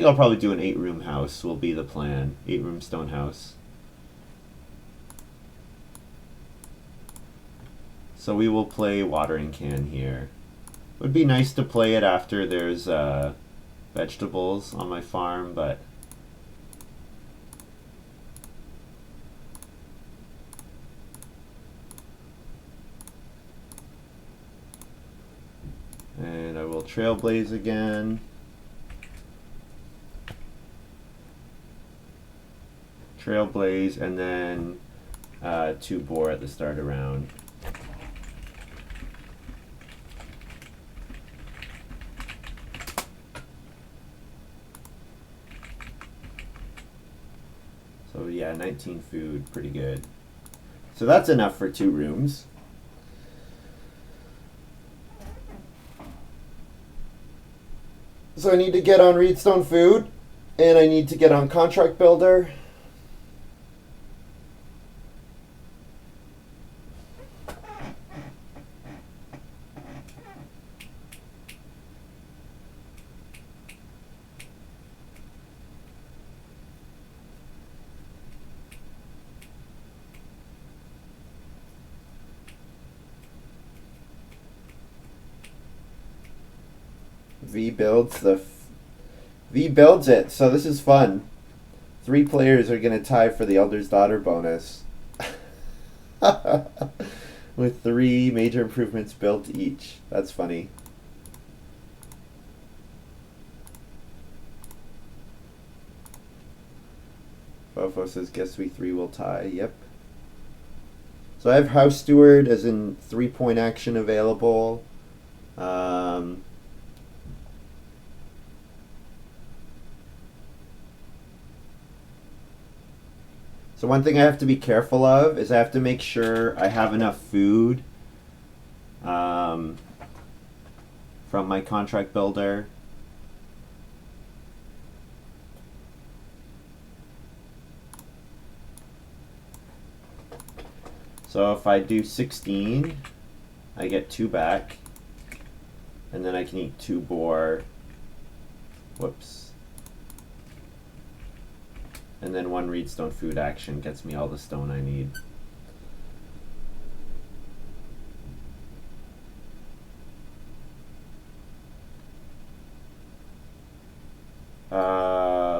I'll probably do an 8-room house will be the plan. 8-room stone house. So we will play watering can here. It would be nice to play it after there's vegetables on my farm, but and I will trailblaze again. Trailblaze and then 2 boar at the start of round. So yeah, 19 food, pretty good. So that's enough for 2 rooms. So I need to get on Reedstone Food, and I need to get on Contract Builder. V builds it, so this is fun. 3 players are going to tie for the Elder's Daughter bonus. With 3 major improvements built each. That's funny. Fofo says, guess we 3 will tie. Yep. So I have House Steward as in 3-point action available. So one thing I have to be careful of is I have to make sure I have enough food from my contract builder. So if I do 16, I get 2 back, and then I can eat 2 boar. Whoops. And then 1 Reedstone food action gets me all the stone I need.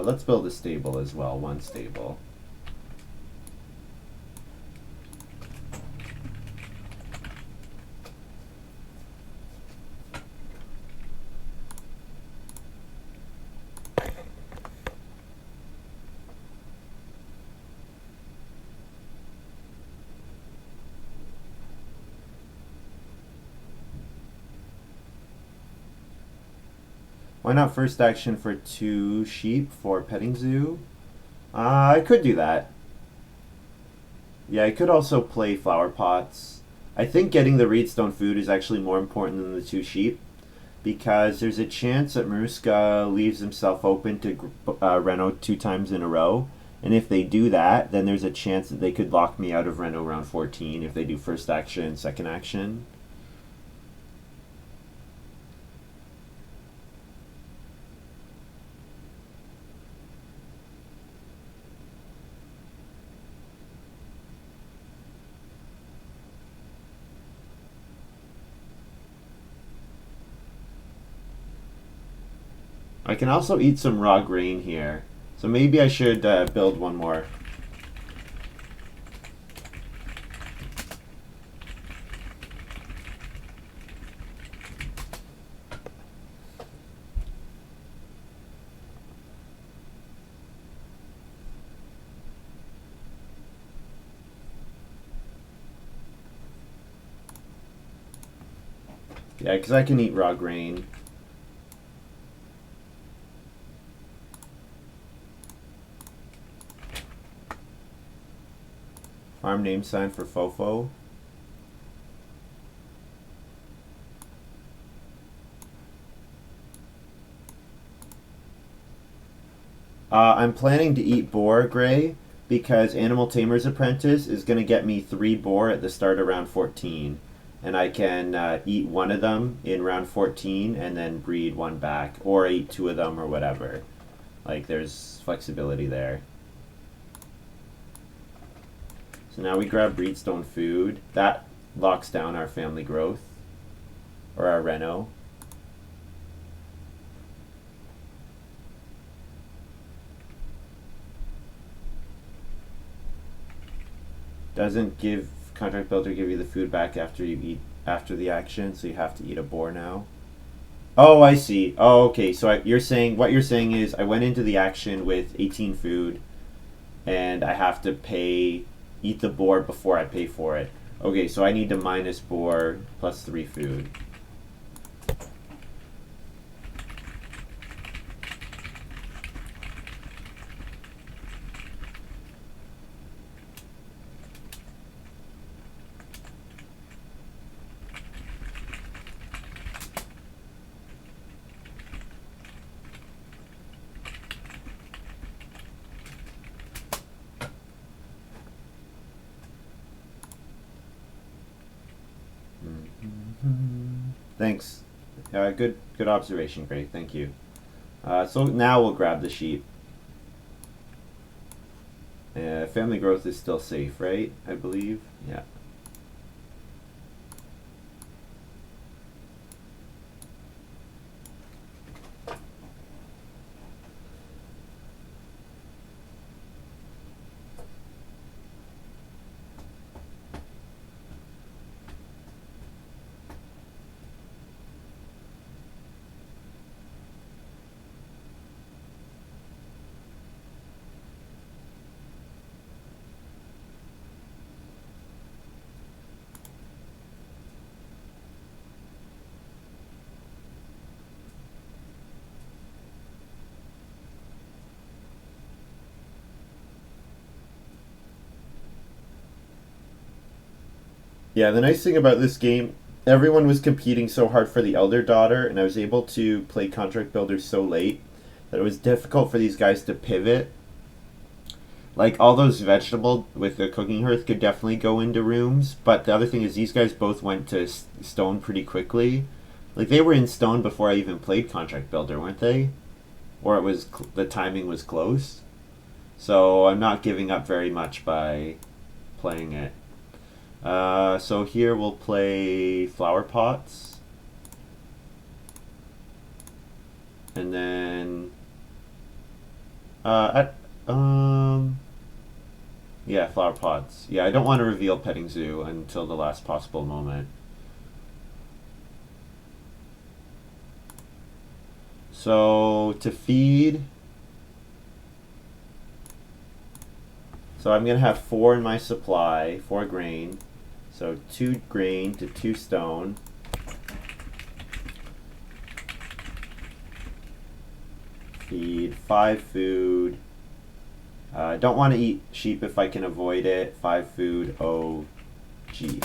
Let's build a stable as well, 1 stable. Why not first action for 2 sheep for petting zoo? I could do that. Yeah, I could also play flower pots. I think getting the Reedstone food is actually more important than the 2 sheep. because there's a chance that Maruska leaves himself open to Reno 2 times in a row. And if they do that, then there's a chance that they could lock me out of Reno round 14 if they do first action, second action. I can also eat some raw grain here. So maybe I should build one more. Yeah, because I can eat raw grain. Farm name sign for Fofo. I'm planning to eat boar, Gray, because Animal Tamer's Apprentice is going to get me 3 boar at the start of round 14. And I can eat one of them in round 14 and then breed one back, or eat 2 of them or whatever. Like, there's flexibility there. So now we grab breedstone food. That locks down our family growth, or our Reno. Doesn't give contract builder give you the food back after you eat after the action, so you have to eat a boar now. Oh, I see. Oh, okay. So you're saying what you're saying is I went into the action with 18 food, and I have to eat the boar before I pay for it. Okay, so I need to minus boar plus 3 food. Thanks. Good observation, Gray. Thank you. So now we'll grab the sheep. Family growth is still safe, right? I believe. Yeah. Yeah, the nice thing about this game, everyone was competing so hard for the elder daughter, and I was able to play contract builder so late that it was difficult for these guys to pivot. Like, all those vegetable with the cooking hearth could definitely go into rooms, but the other thing is these guys both went to stone pretty quickly. Like, they were in stone before I even played contract builder, weren't they? Or it was the timing was close. So I'm not giving up very much by playing it. So here we'll play flower pots. And then yeah, flower pots. Yeah, I don't want to reveal petting zoo until the last possible moment. So to feed, so I'm gonna have 4 in my supply, 4 grain. So 2 grain to 2 stone. Feed 5 food. Don't want to eat sheep if I can avoid it. 5 food. OG.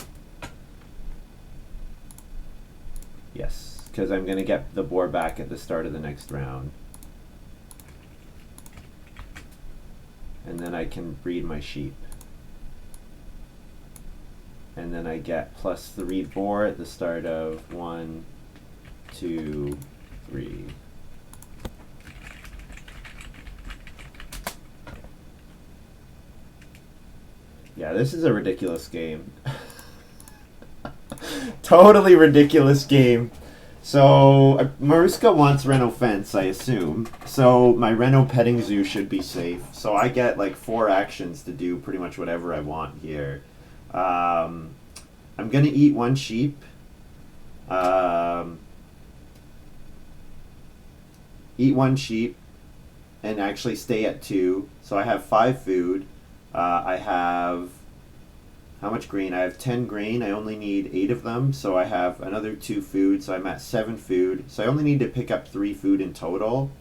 Yes. because I'm going to get the boar back at the start of the next round. And then I can breed my sheep. And then I get +3 boar at the start of 1, 2, 3. Yeah, this is a ridiculous game. Totally ridiculous game. So, Maruska wants Reno Fence, I assume. So, my Reno Petting Zoo should be safe. So, I get like 4 actions to do pretty much whatever I want here. I'm going to eat 1 sheep. Eat 1 sheep and actually stay at 2. So, I have 5 food. I have, how much grain? I have 10 grain. I only need 8 of them, so I have another 2 food, so I'm at 7 food. So I only need to pick up 3 food in total.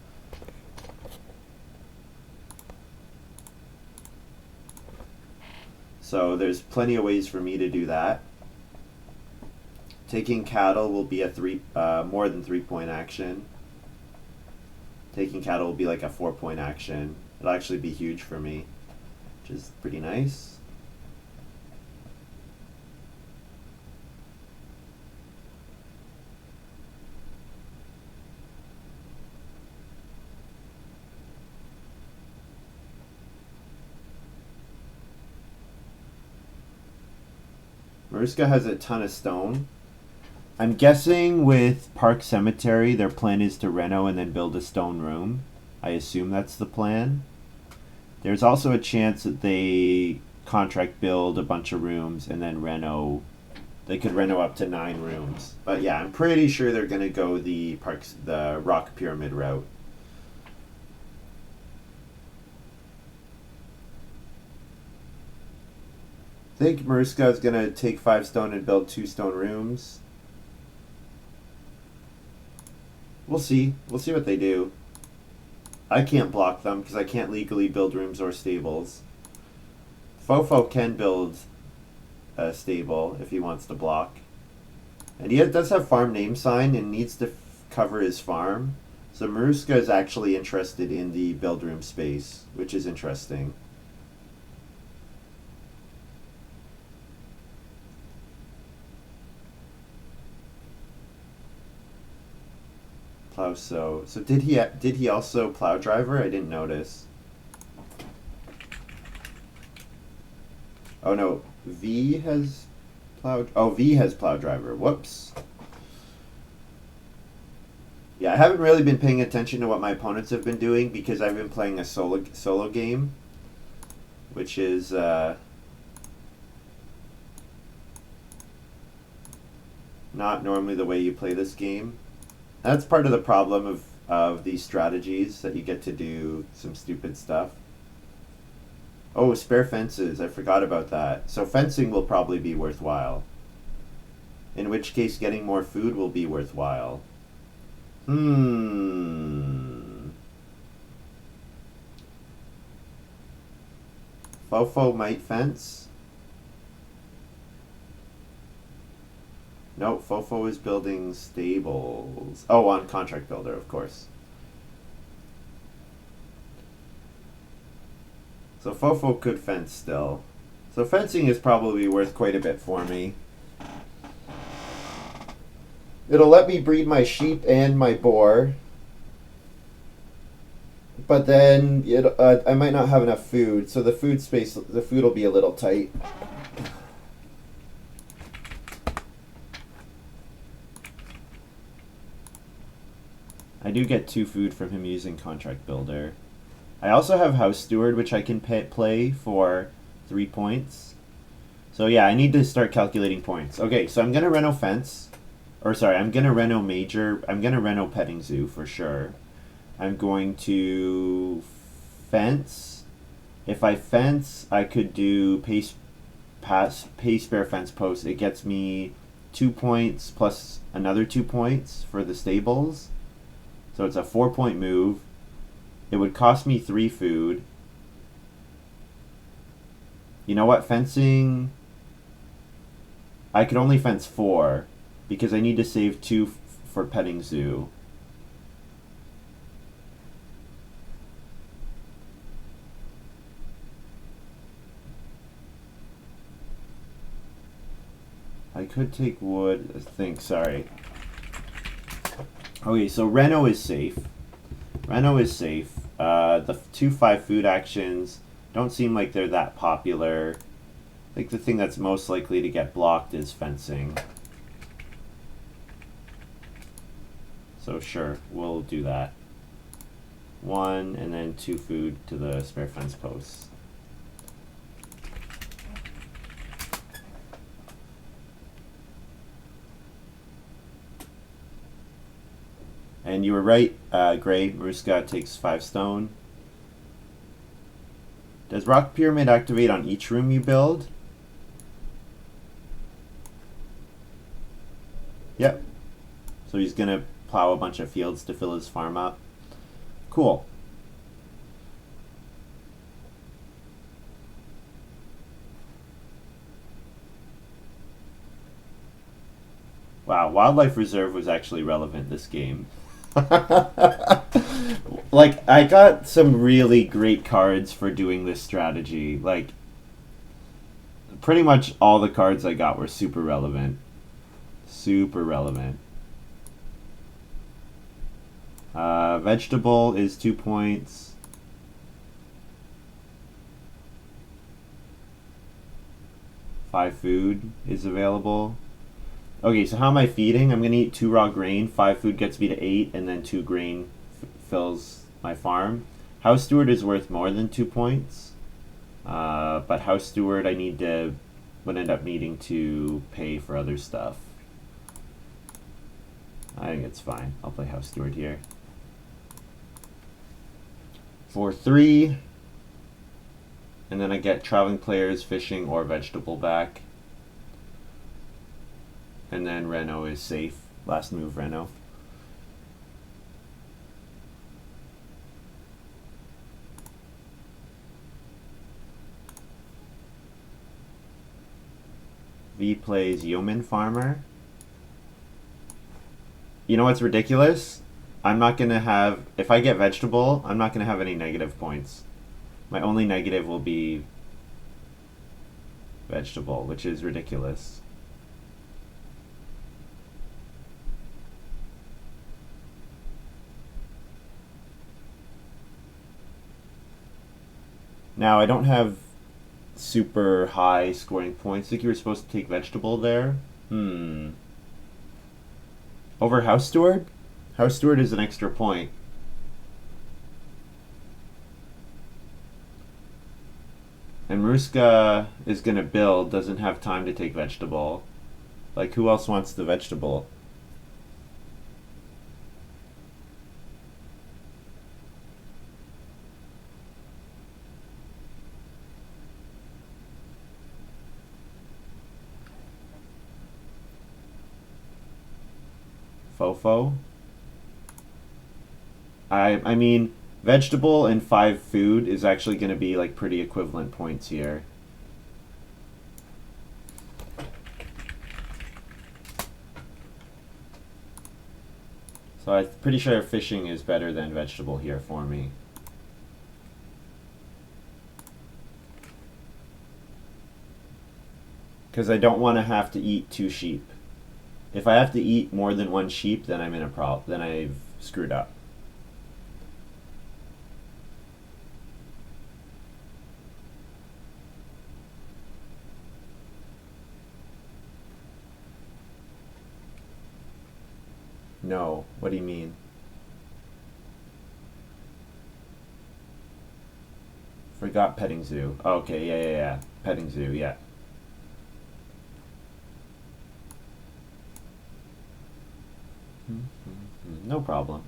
So there's plenty of ways for me to do that. Taking cattle will be a more than 3-point action. Taking cattle will be like a 4-point action. It'll actually be huge for me, which is pretty nice. Maruska has a ton of stone. I'm guessing with Park Cemetery, their plan is to reno and then build a stone room. I assume that's the plan. There's also a chance that they contract build a bunch of rooms and then reno. They could reno up to 9 rooms. But yeah, I'm pretty sure they're going to go the rock pyramid route. I think Maruska is going to take 5 stone and build 2 stone rooms. We'll see. We'll see what they do. I can't block them because I can't legally build rooms or stables. Fofo can build a stable if he wants to block. And he does have farm name sign and needs to cover his farm. So Maruska is actually interested in the build room space, which is interesting. Plow so did he also plow driver? I didn't notice. Oh no, V has plow. Oh, V has plow driver. Whoops. Yeah, I haven't really been paying attention to what my opponents have been doing because I've been playing a solo game, which is not normally the way you play this game. That's part of the problem of these strategies, that you get to do some stupid stuff. Oh, spare fences. I forgot about that. So fencing will probably be worthwhile. In which case getting more food will be worthwhile. Fofo might fence. No, Fofo is building stables. Oh, on contract builder, of course. So Fofo could fence still. So fencing is probably worth quite a bit for me. It'll let me breed my sheep and my boar. But then I might not have enough food, so the food will be a little tight. I do get 2 food from him using Contract Builder. I also have House Steward, which I can play for 3 points. So yeah, I need to start calculating points. Okay, so I'm going to reno fence. Or sorry, I'm going to reno major. I'm going to reno petting zoo for sure. I'm going to fence. If I fence, I could do pay spare fence post. It gets me 2 points plus another 2 points for the stables. So it's a 4-point move. It would cost me 3 food. You know what? Fencing, I could only fence 4 because I need to save 2 for petting zoo. I could take wood, I think, sorry. Okay, so Reno is safe. Reno is safe. The 2/5 food actions don't seem like they're that popular. I think the thing that's most likely to get blocked is fencing. So sure, we'll do that. 1 and then 2 food to the spare fence posts. And you were right, Gray. Maruska takes 5 stone. Does Rock Pyramid activate on each room you build? Yep. So he's going to plow a bunch of fields to fill his farm up. Cool. Wow, Wildlife Reserve was actually relevant this game. Like, I got some really great cards for doing this strategy. Like, pretty much all the cards I got were super relevant. Super relevant. Vegetable is 2 points. Five food is available. Okay, so how am I feeding? I'm going to eat 2 raw grain. 5 food gets me to 8, and then 2 grain fills my farm. House Steward is worth more than 2 points. But House Steward would end up needing to pay for other stuff. I think it's fine. I'll play House Steward here. For 3. And then I get Traveling Players, Fishing, or Vegetable back. And then Reno is safe. Last move, Reno. V plays Yeoman Farmer. You know what's ridiculous? I'm not going to have... If I get Vegetable, I'm not going to have any negative points. My only negative will be Vegetable, which is ridiculous. Now, I don't have super high scoring points. I think you were supposed to take Vegetable there. Over House Steward? House Steward is an extra point. And Maruska is going to build, doesn't have time to take Vegetable. Like, who else wants the Vegetable? Fofo. I mean, Vegetable and 5 food is actually going to be like pretty equivalent points here. So I'm pretty sure Fishing is better than Vegetable here for me. Because I don't want to have to eat 2 sheep. If I have to eat more than 1 sheep, then I'm in a problem. Then I've screwed up. No. What do you mean? Forgot petting zoo. Oh, okay, yeah. Petting zoo, yeah. No problem.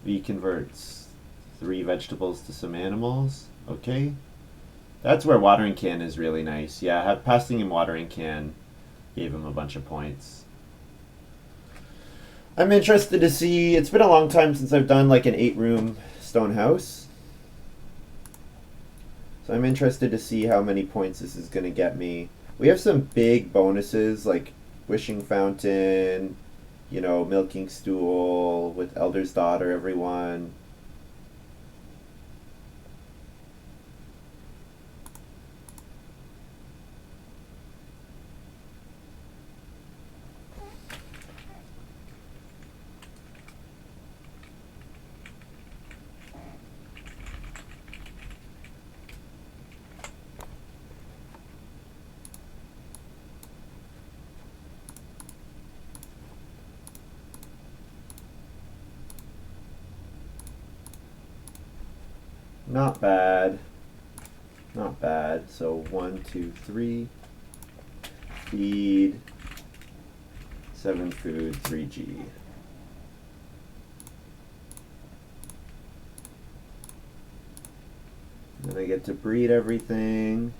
V converts 3 vegetables to some animals. Okay. That's where watering can is really nice. Yeah, passing him watering can gave him a bunch of points. I'm interested to see... It's been a long time since I've done like an 8-room stone house. So I'm interested to see how many points this is going to get me. We have some big bonuses, like Wishing Fountain, Milking Stool with Elder's Daughter, everyone. Not bad. Not bad. So 1, 2, 3. Feed. 7 food, 3G. Then I get to breed everything.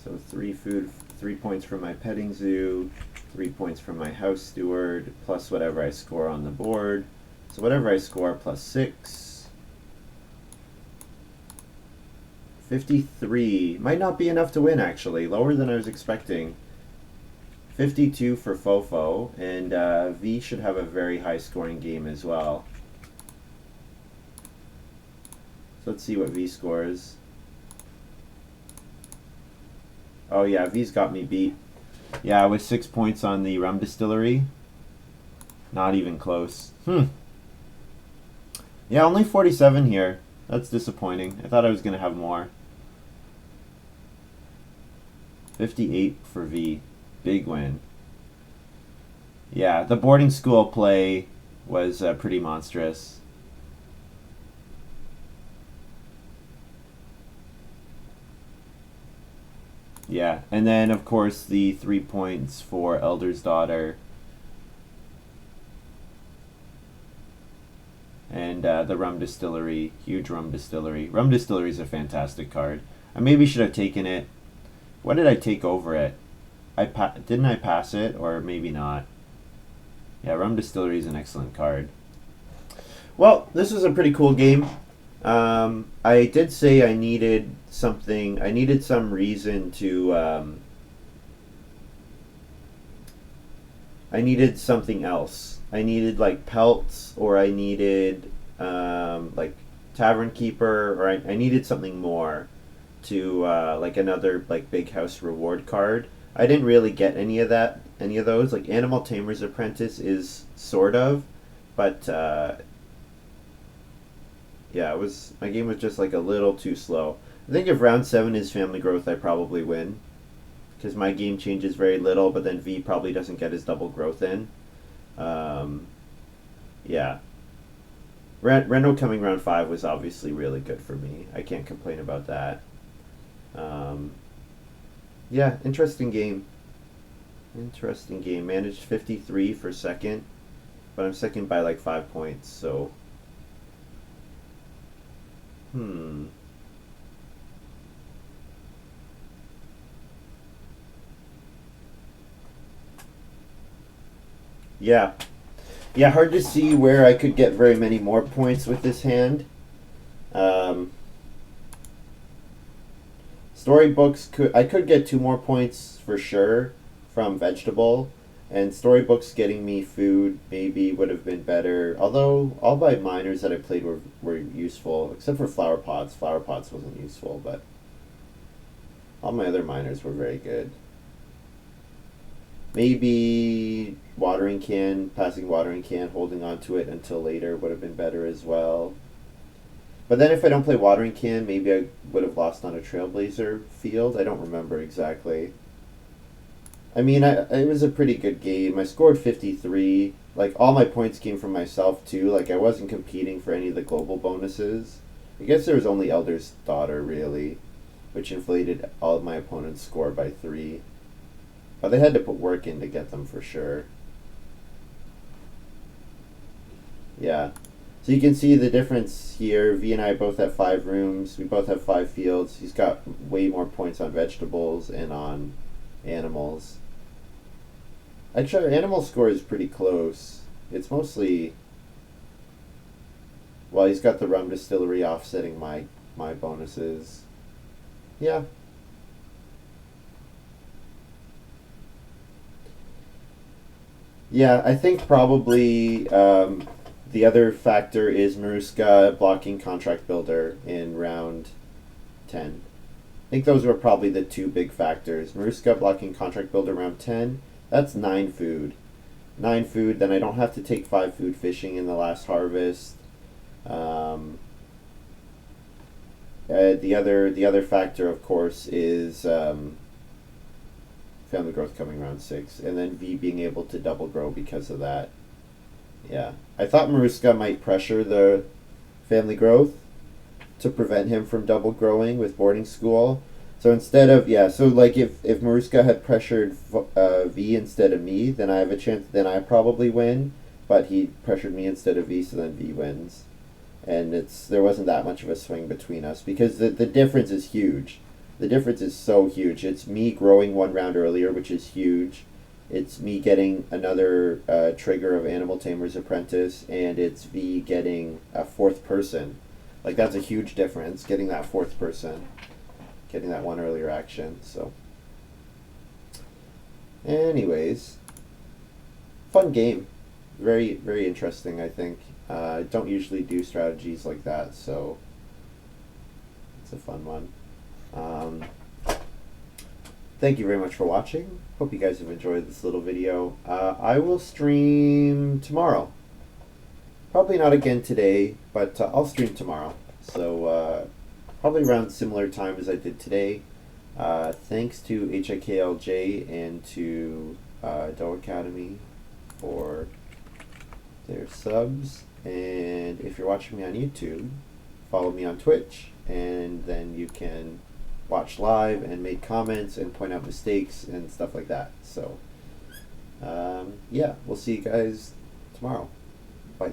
So 3 food, 3 points from my petting zoo, 3 points from my house steward, plus whatever I score on the board. So whatever I score plus 6. 53. Might not be enough to win, actually. Lower than I was expecting. 52 for Fofo, and V should have a very high scoring game as well. So let's see what V scores. Oh yeah, V's got me beat. Yeah, with 6 points on the rum distillery. Not even close. Yeah, only 47 here. That's disappointing. I thought I was going to have more. 58 for V. Big win. Yeah, the boarding school play was pretty monstrous. Yeah, and then of course the 3 points for Elder's Daughter. And the rum distillery, huge rum distillery. Rum distillery is a fantastic card. I maybe should have taken it. What did I take over it? Didn't I pass it, or maybe not? Yeah, rum distillery is an excellent card. Well, this was a pretty cool game. I did say I needed something. I needed some reason to. I needed something else. I needed like pelts, or I needed like tavern keeper, or I needed something more to like another like big house reward card. I didn't really get any of those. Like Animal Tamer's Apprentice is sort of, but yeah, my game was just like a little too slow. I think if round 7 is Family Growth, I probably win, because my game changes very little, but then V probably doesn't get his double growth in. Yeah. Reno coming round 5 was obviously really good for me. I can't complain about that. Yeah, interesting game. Interesting game. Managed 53 for second, but I'm second by like 5 points, so. Yeah. Yeah, hard to see where I could get very many more points with this hand. Storybooks I could get 2 more points for sure from vegetable, and storybooks getting me food maybe would have been better. Although all my miners that I played were useful, except for flower pots. Flower pots wasn't useful, but all my other miners were very good. Maybe passing watering can, holding on to it until later would have been better as well. But then if I don't play watering can, maybe I would have lost on a Trailblazer field. I don't remember exactly. I mean, it was a pretty good game. I scored 53. Like, all my points came from myself, too. Like, I wasn't competing for any of the global bonuses. I guess there was only Elder's Daughter, really, which inflated all of my opponent's score by 3. But they had to put work in to get them for sure. Yeah. So you can see the difference here. V and I both have 5 rooms. We both have 5 fields. He's got way more points on vegetables and on animals. Actually, our animal score is pretty close. It's mostly... Well, he's got the rum distillery offsetting my bonuses. Yeah. Yeah, I think probably the other factor is Maruska blocking Contract Builder in round 10. I think those were probably the two big factors. Maruska blocking Contract Builder round 10, that's 9 food. 9 food, then I don't have to take 5 food fishing in the last harvest. The other factor, of course, is family growth coming around 6, and then V being able to double grow because of that. Yeah, I thought Maruska might pressure the family growth to prevent him from double growing with boarding school. So instead of so like if Maruska had pressured V instead of me, then I have a chance. Then I probably win. But he pressured me instead of V, so then V wins. And there wasn't that much of a swing between us because the difference is huge. The difference is so huge. It's me growing 1 round earlier, which is huge. It's me getting another trigger of Animal Tamer's Apprentice, and it's V getting a 4th person. Like, that's a huge difference, getting that 4th person, getting that 1 earlier action. So, anyways, fun game. Very, very interesting, I think. I don't usually do strategies like that, so it's a fun one. Thank you very much for watching. Hope you guys have enjoyed this little video. I will stream tomorrow. Probably not again today, but I'll stream tomorrow. So probably around similar time as I did today. Thanks to HIKLJ and to Doe Academy for their subs. And if you're watching me on YouTube, follow me on Twitch, and then you can watch live and make comments and point out mistakes and stuff like that. So yeah, we'll see you guys tomorrow. Bye.